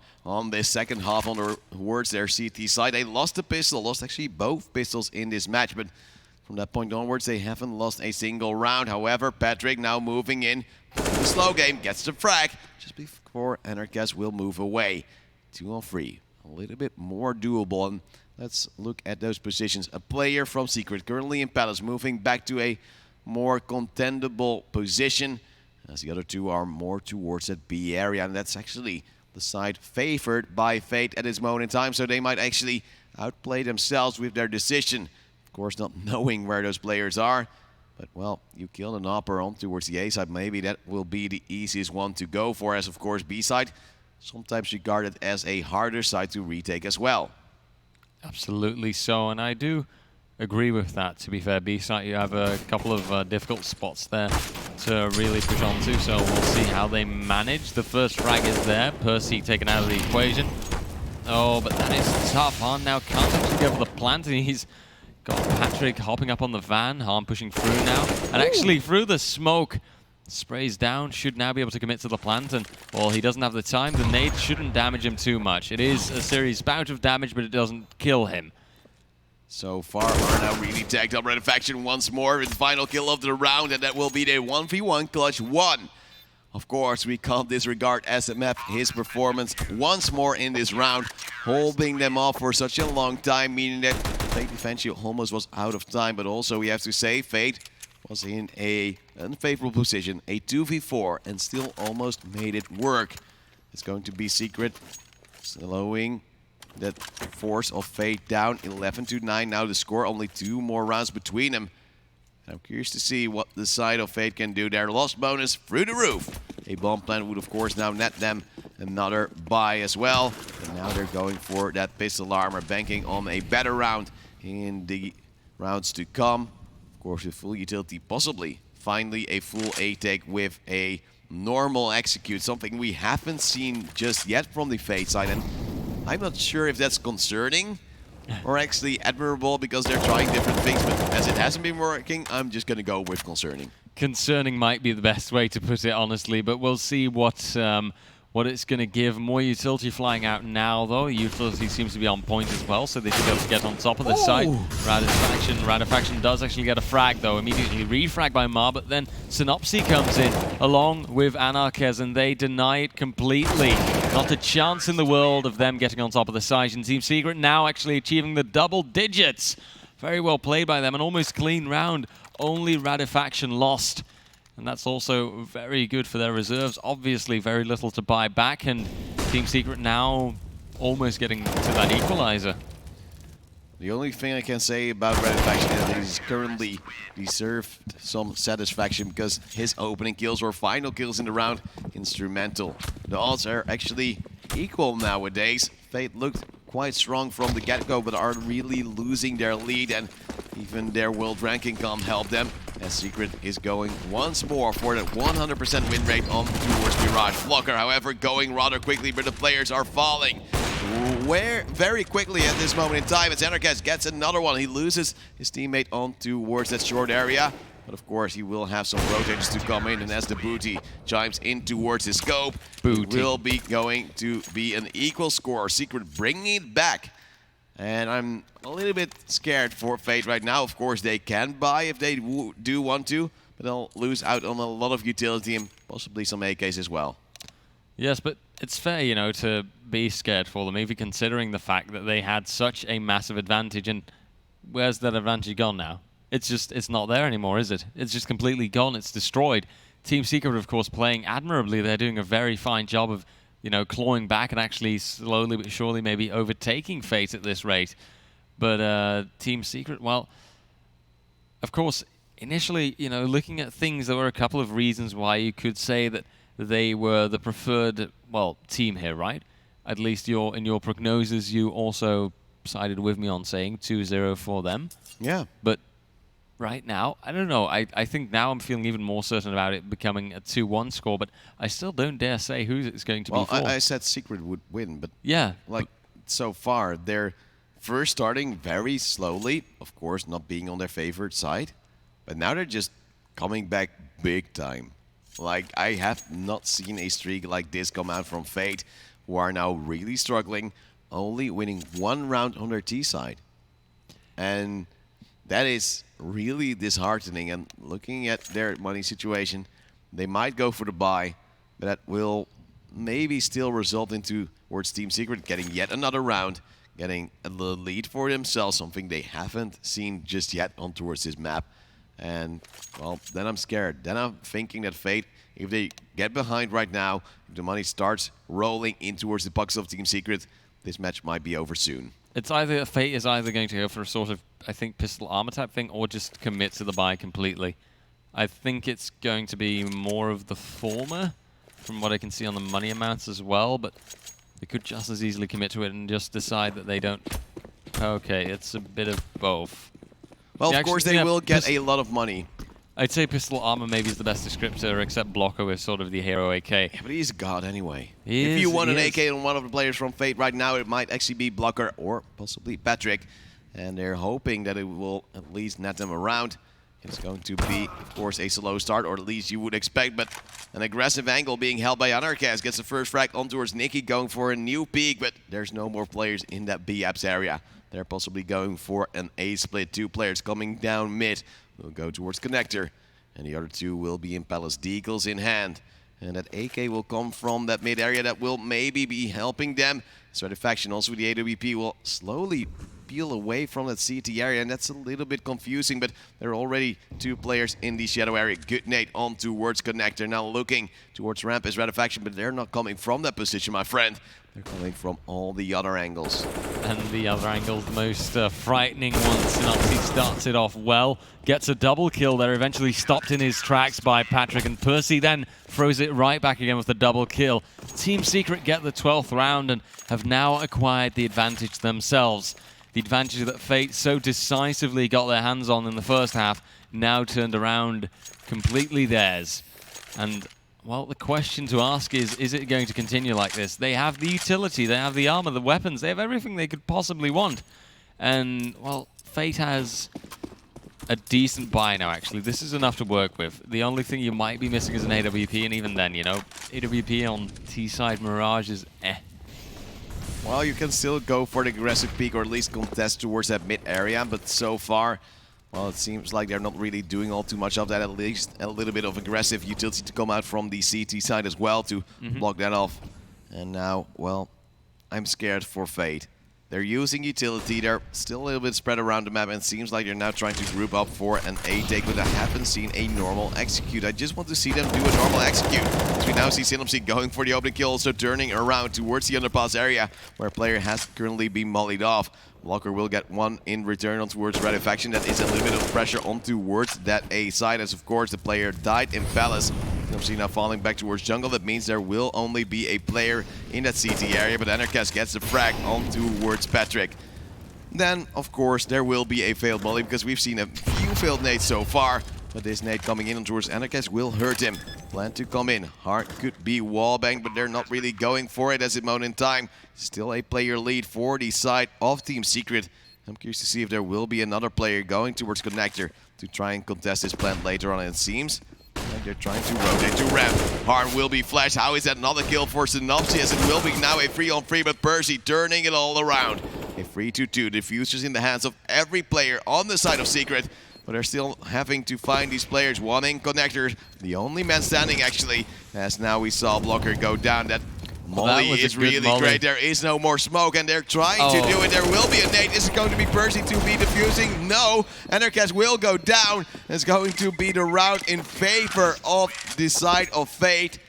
this second half towards their CT side. They lost the pistol, lost actually both pistols in this match, but from that point onwards, they haven't lost a single round. However, Patrick now moving in. The slow game gets the frag just before Anarchas will move away. 2-on-3, a little bit more doable. And let's look at those positions. A player from Secret currently in Palace, moving back to a more contendable position, as the other 2 are more towards that B area. And that's actually the side favored by Fate at this moment in time. So they might actually outplay themselves with their decision. Of course, not knowing where those players are. But, well, you kill an upper on towards the A side. Maybe that will be the easiest one to go for, as, of course, B side sometimes regarded as a harder side to retake as well. Absolutely so, and I do agree with that, to be fair. B side, you have a couple of difficult spots there to really push on to, so we'll see how they manage. The first frag is there. Percy taken out of the equation. Oh, but that is tough. Han now can't actually go for the plant, and he's got Patrick hopping up on the van. Han pushing through now, and actually through the smoke. Sprays down, should now be able to commit to the plant, and, well, he doesn't have the time. The nade shouldn't damage him too much. It is a serious bout of damage, but it doesn't kill him. So far, are now really tagged up. Red Faction once more with the final kill of the round, and that will be the 1v1 clutch 1. Of course, we can't disregard SMF, his performance once more in this round, holding them off for such a long time, meaning that Fate eventually almost was out of time. But also, we have to say, Fate was in a unfavorable position, a 2v4, and still almost made it work. It's going to be Secret slowing that force of Fate down, 11-9 now the score, only 2 more rounds between them. I'm curious to see what the side of Fate can do. Their lost bonus through the roof. A bomb plant would, of course, now net them another buy as well. And now they're going for that pistol armor, banking on a better round in the rounds to come. Of course, with full utility, possibly. Finally, a full A-take with a normal execute, something we haven't seen just yet from the Fate side. And I'm not sure if that's concerning or actually admirable, because they're trying different things, but as it hasn't been working, I'm just going to go with concerning. Concerning might be the best way to put it, honestly, but we'll see what it's going to give. More utility flying out now, though. Utility seems to be on point as well, so they should be able to get on top of the site. Radifaction does actually get a frag, though. Immediately refrag by Mar, but then Synopsy comes in along with Anarkez, and they deny it completely. Not a chance in the world of them getting on top of the site. And Team Secret now actually achieving the double digits. Very well played by them, an almost clean round. Only Radifaction lost. And that's also very good for their reserves. Obviously, very little to buy back, and Team Secret now almost getting to that equalizer. The only thing I can say about Radifaction is that he's currently deserved some satisfaction, because his opening kills or final kills in the round, instrumental. The odds are actually equal nowadays. Fate looked quite strong from the get-go, but are really losing their lead, and even their world ranking can't help them, as Secret is going once more for that 100% win rate on towards Mirage. Flocker, however, going rather quickly, but the players are falling very quickly at this moment in time, as Anarkez gets another one. He loses his teammate on towards that short area. But of course, he will have some rotators to come in, and as the booty chimes in towards his scope, it will be going to be an equal score. Secret bringing it back. And I'm a little bit scared for Fate right now. Of course, they can buy if they do want to, but they'll lose out on a lot of utility and possibly some AKs as well. Yes, but it's fair, you know, to be scared for them, even considering the fact that they had such a massive advantage. And where's that advantage gone now? It's not there anymore, is it? It's just completely gone. It's destroyed. Team Secret, of course, playing admirably. They're doing a very fine job of, you know, clawing back and actually slowly but surely maybe overtaking Fate at this rate. But Team Secret, well, of course, initially, you know, looking at things, there were a couple of reasons why you could say that they were the preferred, well, team here, right? At least in your prognosis, you also sided with me on saying 2-0 for them. Yeah. But right now, I don't know. I think now I'm feeling even more certain about it becoming a 2-1 score, but I still don't dare say who it's going to be for. I said Secret would win, but yeah, like so far, they're first starting very slowly, of course, not being on their favorite side, but now they're just coming back big time. Like, I have not seen a streak like this come out from Fate, who are now really struggling, only winning one round on their T side. And that is really disheartening. And looking at their money situation, they might go for the buy, but that will maybe still result into towards Team Secret getting yet another round, getting a little lead for themselves, something they haven't seen just yet on towards this map. And, well, then I'm scared. Then I'm thinking that Fate, if they get behind right now, if the money starts rolling in towards the pucks of Team Secret, this match might be over soon. It's either Fate is either going to go for a sort of, I think, pistol armor type thing, or just commit to the buy completely. I think it's going to be more of the former, from what I can see on the money amounts as well, but they could just as easily commit to it and just decide that they don't. Okay, it's a bit of both. Well, of course, they will get a lot of money. I'd say pistol armor maybe is the best descriptor, except Blocker is sort of the hero AK. Yeah, but he's a god anyway. If you want an AK on one of the players from Fate right now, it might actually be Blocker or possibly Patrick. And they're hoping that it will at least net them around. It's going to be, of course, a slow start, or at least you would expect, but an aggressive angle being held by Anarkez. Gets the first frag on towards Nicky, going for a new peek, but there's no more players in that B-Apps area. They're possibly going for an A-split. Two players coming down mid will go towards Connector, and the other two will be in Palace, Deagles in hand. And that AK will come from that mid area that will maybe be helping them. Radifaction, also with the AWP, will slowly peel away from that CT area, and that's a little bit confusing, but there are already two players in the shadow area. Good nade on towards Connector, now looking towards ramp is Radifaction, but they're not coming from that position, my friend. They're coming from all the other angles. And the other angle, the most frightening one. Synopsy starts it off well, gets a double kill there, eventually stopped in his tracks by Patrick, and Percy then throws it right back again with the double kill. Team Secret get the 12th round and have now acquired the advantage themselves. The advantage that Fate so decisively got their hands on in the first half, now turned around completely theirs. And Well, the question to ask is it going to continue like this? They have the utility, they have the armor, the weapons, they have everything they could possibly want. And, well, Fate has a decent buy now, actually. This is enough to work with. The only thing you might be missing is an AWP, and even then, you know, AWP on T-side Mirage is eh. Well, you can still go for the aggressive peak, or at least contest towards that mid area, but so far, well, it seems like they're not really doing all too much of that. At least a little bit of aggressive utility to come out from the CT side as well to block that off. And now, well, I'm scared for Fate. They're using utility. They're still a little bit spread around the map, and it seems like they're now trying to group up for an A take, but I haven't seen a normal execute. I just want to see them do a normal execute. As we now see Sinopsy going for the opening kill, also turning around towards the underpass area, where a player has currently been mollied off. Blocker will get one in return on towards Rarefaction. That is a little bit of pressure on towards that A side, as of course the player died in Palace. Sinopsy now falling back towards jungle. That means there will only be a player in that CT area, but Enercast gets the frag on towards Patrick. Then, of course, there will be a failed volley, because we've seen a few failed nades so far. But this nade coming in towards Enercast will hurt him. Plan to come in. Hard could be wallbang, but they're not really going for it at this moment in time. Still a player lead for the side of Team Secret. I'm curious to see if there will be another player going towards Connector to try and contest this plant later on. And it seems like they're trying to rotate to ramp. Hard will be flashed. How is that another kill for Sinopsy, as it will be now a 3-on-3, but Percy turning it all around. A 3-2-2. Diffusers in the hands of every player on the side of Secret. But they're still having to find these players. One in Connector, the only man standing actually, as now we saw Blocker go down. That molly is really great. There is no more smoke, and they're trying to do it. There will be a nade. Is it going to be Percy to be defusing? No. Enercast will go down. It's going to be the round in favor of the side of Fate.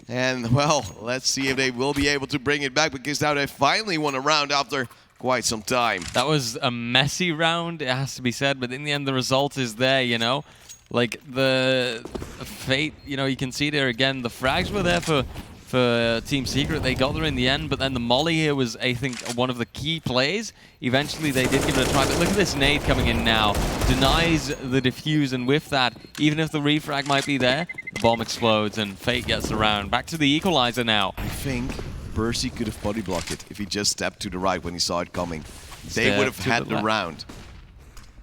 And, well, let's see if they will be able to bring it back, because now they finally won a round after quite some time. That was a messy round, it has to be said, but in the end the result is there, you know? Like, the Fate, you know, you can see there again, the frags were there for Team Secret. They got there in the end, but then the molly here was, I think, one of the key plays. Eventually they did give it a try, but look at this nade coming in now. Denies the defuse, and with that, even if the refrag might be there, the bomb explodes and Fate gets the round. Back to the equalizer now. I think Percy could have body blocked it if he just stepped to the right when he saw it coming. They would have had the round.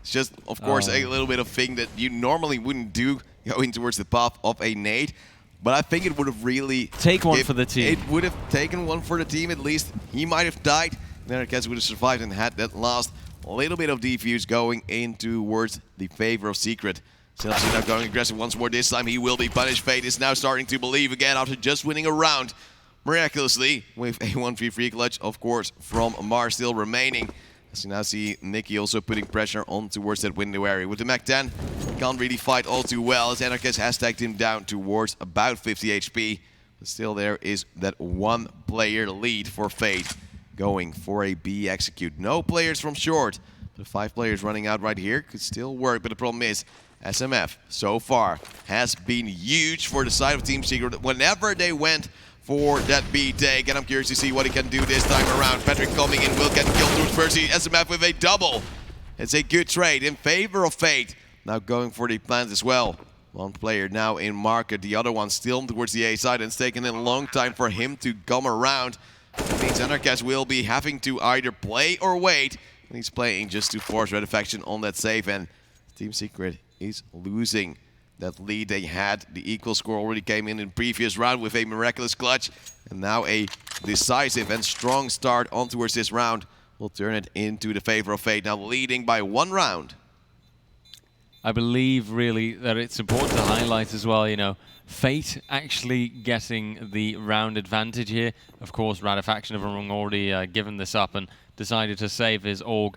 It's just, of course, a little bit of thing that you normally wouldn't do going towards the path of a nade. But I think it would have really... for the team. It would have taken one for the team at least. He might have died. Enercast would have survived and had that last little bit of defuse going in towards the favor of Secret. Sinopsy now going aggressive once more. This time he will be punished. Fate is now starting to believe again after just winning a round. Miraculously, with a 1v3 clutch, of course, from Mar still remaining. As you now see Nicky also putting pressure on towards that window area. With the Mac-10, can't really fight all too well, as Enercast has tagged him down towards about 50 HP. But still there is that one player lead for Fate, going for a B execute. No players from short. The 5 players running out right here could still work, but the problem is SMF so far has been huge for the side of Team Secret. Whenever they went for that B take, and I'm curious to see what he can do this time around. Patrick coming in will get killed towards Percy. SMF with a double. It's a good trade in favor of Fate. Now going for the plant as well. One player now in market, the other one still towards the A side, and it's taken a long time for him to come around. That means Enercast will be having to either play or wait, and he's playing just to force Rarefaction on that save, and Team Secret is losing that lead they had. The equal score already came in previous round with a miraculous clutch, and now a decisive and strong start on towards this round will turn it into the favor of Fate, now leading by 1 round. I believe really that it's important to highlight as well, you know, Fate actually getting the round advantage here. Of course, Rarefaction have already given this up and decided to save his AUG.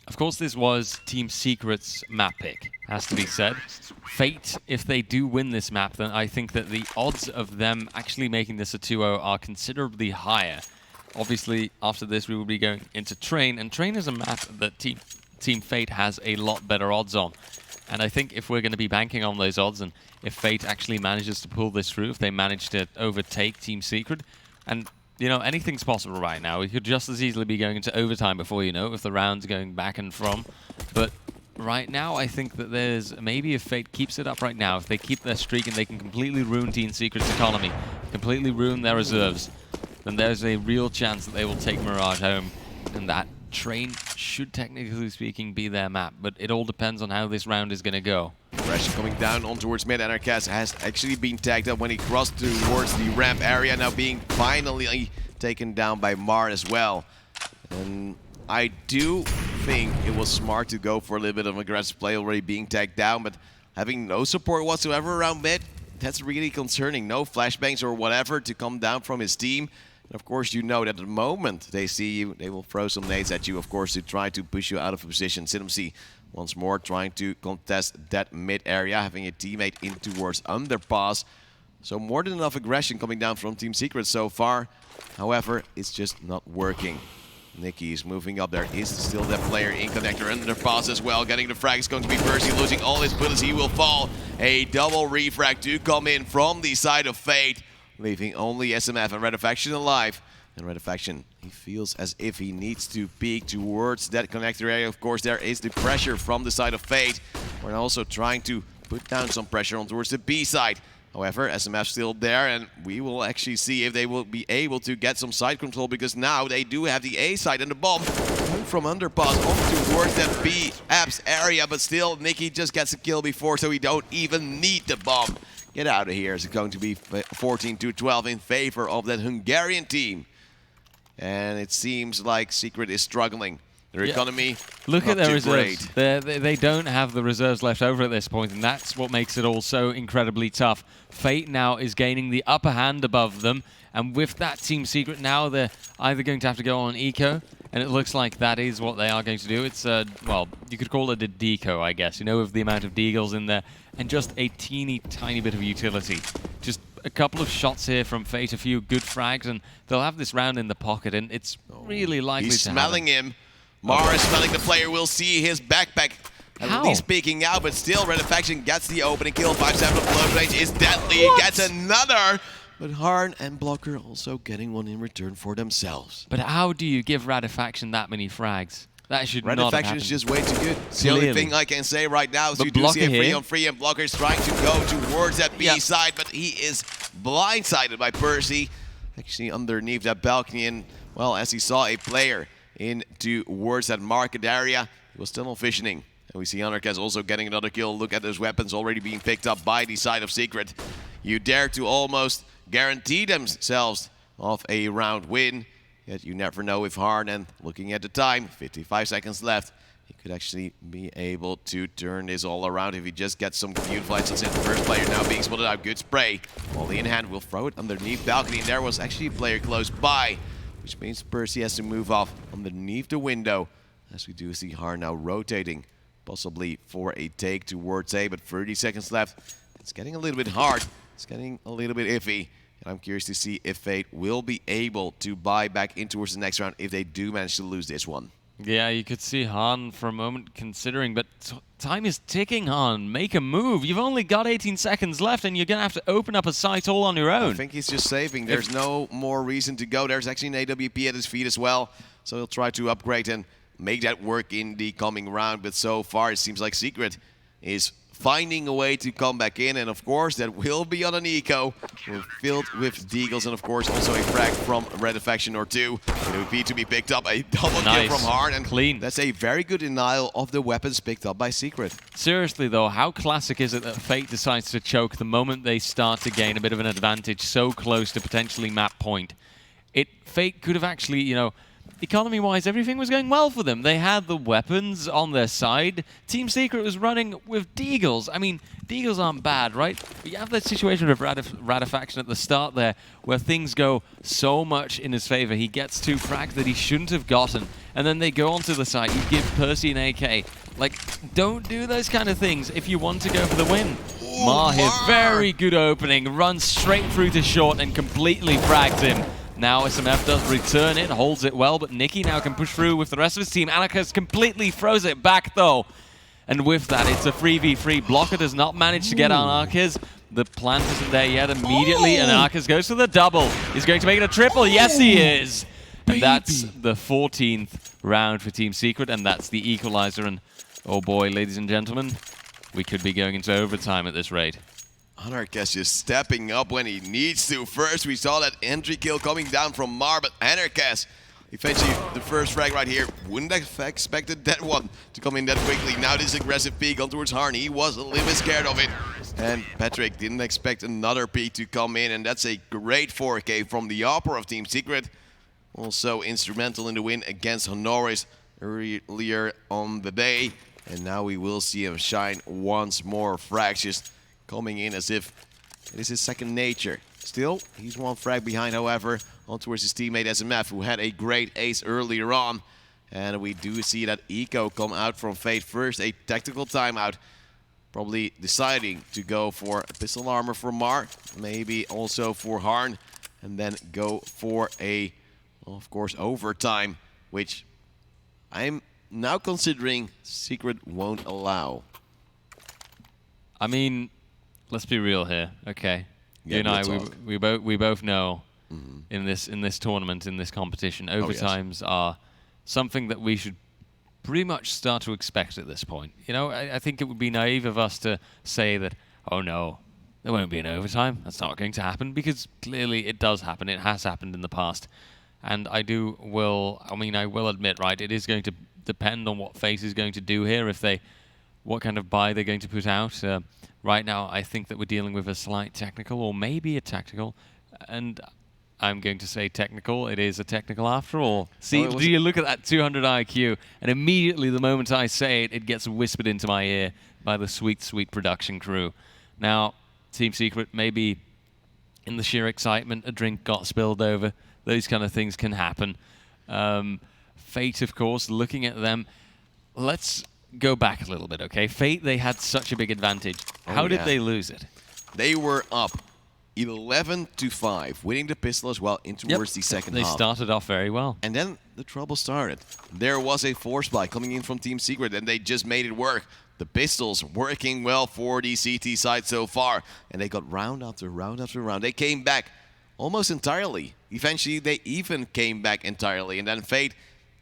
Of course, this was Team Secret's map pick, has to be said. Fate, if they do win this map, then I think that the odds of them actually making this a 2-0 are considerably higher. Obviously, after this, we will be going into Train, and Train is a map that Team Fate has a lot better odds on. And I think if we're going to be banking on those odds, and if Fate actually manages to pull this through, if they manage to overtake Team Secret, and you know, anything's possible right now. We could just as easily be going into overtime before you know, if the round's going back and from. But right now, I think that there's maybe if Fate keeps it up right now, if they keep their streak and they can completely ruin Team Secret's economy, completely ruin their reserves, then there's a real chance that they will take Mirage home. And that train should, technically speaking, be their map. But it all depends on how this round is going to go. Pressure coming down on towards mid. Anarchast has actually been tagged up when he crossed towards the ramp area, now being finally taken down by Mar as well. And I do think it was smart to go for a little bit of aggressive play, already being tagged down, but having no support whatsoever around mid, that's really concerning. No flashbangs or whatever to come down from his team. And of course, you know that the moment they see you, they will throw some nades at you, of course, to try to push you out of position. Sinomc once more trying to contest that mid area, having a teammate in towards underpass. So more than enough aggression coming down from Team Secret so far. However, it's just not working. Nicky is moving up. There is still that player in connector underpass as well. Getting the frag is going to be Percy, losing all his bullets. He will fall. A double refrag to come in from the side of Fate, leaving only SMF and Redafaction alive. And Redafaction, he feels as if he needs to peek towards that connector area. Of course, there is the pressure from the side of Fate. We're also trying to put down some pressure on towards the B side. However, SMF still there, and we will actually see if they will be able to get some side control, because now they do have the A side and the bomb from underpass on towards that B apps area, but still Nicky just gets a kill before, so we don't even need the bomb. Get out of here. It's going to be 14-12 in favor of that Hungarian team. And it seems like Secret is struggling. Their economy, look at their reserves. Great. They don't have the reserves left over at this point, and that's what makes it all so incredibly tough. Fate now is gaining the upper hand above them, and with that Team Secret now, they're either going to have to go on eco, and it looks like that is what they are going to do. It's, well, you could call it a deco, I guess, you know, with the amount of deagles in there, and just a teeny tiny bit of utility. Just a couple of shots here from Fate, a few good frags, and they'll have this round in the pocket, and it's really likely to happen. He's smelling him. Mar is smelling the player. We'll see his backpack at least peeking out, but still Redafaction gets the opening kill. 5-7 float range is deadly. He gets another. But Harn and Blocker also getting one in return for themselves. But how do you give Redafaction that many frags? That should not have happened. Redafaction is just way too good. It's the only thing I can say right now. So you do see a 3-on-3, and Blocker is trying to go towards that B side, but he is blindsided by Percy. Actually underneath that balcony, and well, as he saw a player in towards that market area, he was tunnel visioning. And we see Anarchast also getting another kill. Look at those weapons already being picked up by the side of Secret. You dare to almost guarantee themselves of a round win, yet you never know with Harn. And looking at the time, 55 seconds left, he could actually be able to turn this all around if he just gets some beautiful headshots in. The first player now being spotted out. Good spray. Volley in hand, will throw it underneath balcony, and there was actually a player close by, which means Percy has to move off underneath the window, as we do see Harn now rotating, possibly for a take towards A, but 30 seconds left. It's getting a little bit hard. It's getting a little bit iffy. And I'm curious to see if Fate will be able to buy back in towards the next round if they do manage to lose this one. Yeah, you could see Han for a moment considering, but time is ticking, Han. Make a move. You've only got 18 seconds left, and you're going to have to open up a site all on your own. I think he's just saving. There's no more reason to go. There's actually an AWP at his feet as well, so he'll try to upgrade and make that work in the coming round. But so far, it seems like Secret is finding a way to come back in, and of course that will be on an eco. We're filled with deagles, and of course also a frag from Redafaction or two. AWP to be picked up, a double kill from Harn, and clean. That's a very good denial of the weapons picked up by Secret. Seriously though, how classic is it that Fate decides to choke the moment they start to gain a bit of an advantage so close to potentially map point? Fate could have actually, you know, economy-wise, everything was going well for them. They had the weapons on their side. Team Secret was running with deagles. I mean, deagles aren't bad, right? But you have that situation with Redafaction at the start there, where things go so much in his favor. He gets 2 frags that he shouldn't have gotten, and then they go onto the site. You give Percy an AK. Like, don't do those kind of things if you want to go for the win. Mar here, very good opening, runs straight through to short and completely frags him. Now SMF does return it, holds it well, but Nicky now can push through with the rest of his team. Anarchast completely throws it back though. And with that, it's a 3v3. Blocker does not manage to get Anarchast. The plant isn't there yet immediately, and Anarchast goes for the double. He's going to make it a triple. Yes, he is. And that's the 14th round for Team Secret, and that's the equalizer. And Oh boy, ladies and gentlemen, we could be going into overtime at this rate. Anarchast just stepping up when he needs to. First, we saw that entry kill coming down from Mar, but Anarchast, eventually the first frag right here, wouldn't have expected that one to come in that quickly. Now this aggressive peek on towards Harn, he was a little bit scared of it. And Patrick didn't expect another peek to come in, and that's a great 4K from the Opera of Team Secret. Also instrumental in the win against Honoris earlier on the day. And now we will see him shine once more. Frags just coming in as if it is his second nature. Still, he's one frag behind, however, on towards his teammate SMF, who had a great ace earlier on. And we do see that Eco come out from Fate first, a tactical timeout. Probably deciding to go for a pistol armor for Mar, maybe also for Harn, and then go for a, well, of course, overtime, which I'm now considering Secret won't allow. I mean, let's be real here, okay? Yeah, you and I, talk. we both know in this tournament, in this competition, overtimes are something that we should pretty much start to expect at this point. You know, I think it would be naive of us to say that, oh no, there won't be an overtime. That's not going to happen, because clearly it does happen. It has happened in the past. And I will admit, right, it is going to depend on what Fate is going to do here, what kind of buy they're going to put out. Right now, I think that we're dealing with a slight technical, or maybe a tactical, and I'm going to say technical. It is a technical after all. See, do you look at that 200 IQ, and immediately the moment I say it, it gets whispered into my ear by the sweet, sweet production crew. Now, Team Secret, maybe in the sheer excitement, a drink got spilled over. Those kind of things can happen. Fate, of course, looking at them. Let's go back a little bit, okay? Fate, they had such a big advantage. How did they lose it? They were up 11-5, winning the pistol as well in towards the second half. They started off very well. And then the trouble started. There was a force buy coming in from Team Secret, and they just made it work. The pistols working well for the CT side so far, and they got round after round after round. They came back almost entirely. Eventually, they even came back entirely, and then Fate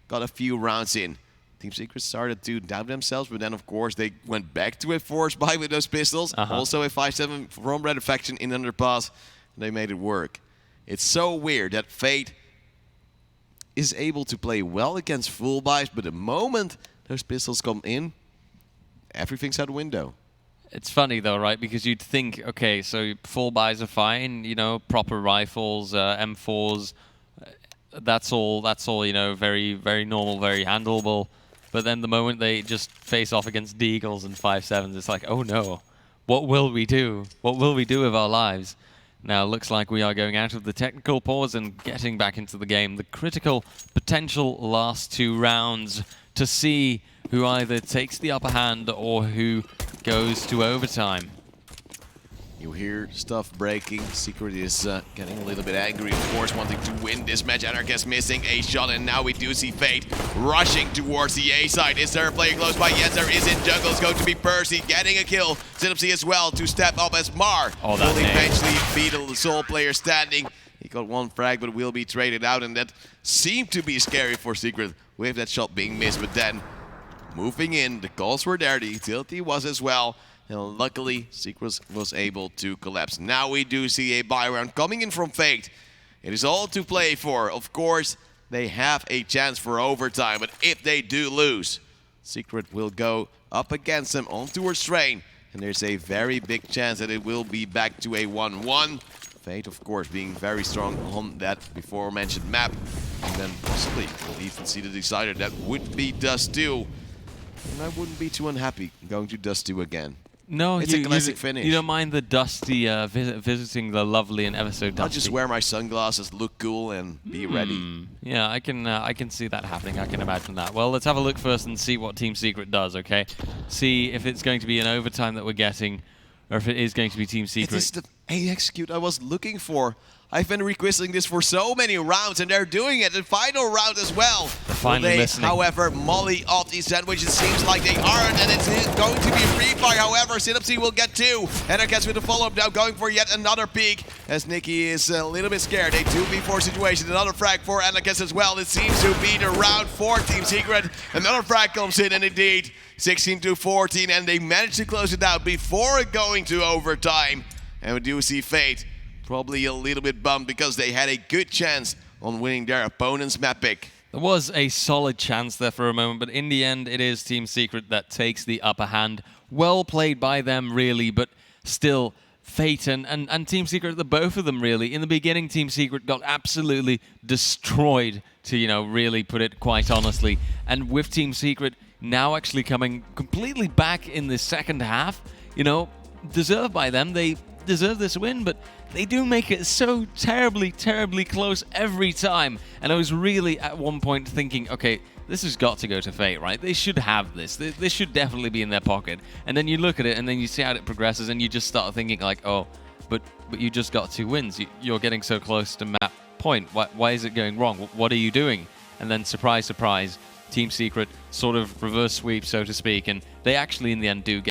got a few rounds in. Team Secret started to doubt themselves, but then, of course, they went back to a force buy with those pistols. Also a 5-7 from Red Faction in underpass. They made it work. It's so weird that Fate is able to play well against full buys, but the moment those pistols come in, everything's out the window. It's funny though, right? Because you'd think, okay, so full buys are fine, you know, proper rifles, M4s, that's all, you know, very, very normal, very handleable. But then the moment they just face off against Deagles and 5-7s, it's like, oh no, what will we do? What will we do with our lives? Now, looks like we are going out of the technical pause and getting back into the game. The critical potential last 2 rounds to see who either takes the upper hand or who goes to overtime. You hear stuff breaking. Secret is getting a little bit angry, of course, wanting to win this match. Anarchast missing a shot, and now we do see Fate rushing towards the A side. Is there a player close by? Yes, there is in jungle. It's going to be Percy getting a kill. Synapsy as well to step up as Mar will eventually beat the sole player standing. He got 1 frag, but will be traded out, and that seemed to be scary for Secret with that shot being missed. But then, moving in, the calls were there, the utility was as well. And luckily, Secret was able to collapse. Now we do see a buy round coming in from Fate. It is all to play for. Of course, they have a chance for overtime, but if they do lose, Secret will go up against them on towards Train. And there's a very big chance that it will be back to a 1-1. Fate, of course, being very strong on that before-mentioned map. And then possibly we'll even see the decider. That would be Dust 2. And I wouldn't be too unhappy going to Dust 2 again. No, it's a classic finish. You don't mind the Dusty visiting the lovely and ever so Dusty. I'll just wear my sunglasses, look cool, and be ready. Yeah, I can see that happening. I can imagine that. Well, let's have a look first and see what Team Secret does, okay? See if it's going to be an overtime that we're getting, or if it is going to be Team Secret Hey, Execute, I was looking for. I've been requesting this for so many rounds, and they're doing it in final round as well. Finally listening. However, molly off these sandwiches, seems like they aren't, and it's going to be refire. However, Synapse will get two. Enercats with a follow-up now, going for yet another peek, as Nikki is a little bit scared. A 2v4 situation, another frag for Enercats as well. It seems to be the round for Team Secret. Another frag comes in, and indeed, 16-14, and they managed to close it out before going to overtime. And we do see Fate probably a little bit bummed because they had a good chance on winning their opponent's map pick. There was a solid chance there for a moment, but in the end, it is Team Secret that takes the upper hand. Well played by them, really, but still, Fate and Team Secret, the both of them, really. In the beginning, Team Secret got absolutely destroyed, to, really put it quite honestly. And with Team Secret now actually coming completely back in the second half, deserved by them. They deserve this win, but they do make it so terribly, terribly close every time. And I was really at one point thinking, okay, this has got to go to Fate, right? They should have this. This should definitely be in their pocket. And then you look at it, and then you see how it progresses, and you just start thinking like, oh, but you just got 2 wins. You're getting so close to map point. Why is it going wrong? What are you doing? And then surprise, surprise, Team Secret sort of reverse sweep, so to speak, and they actually in the end do get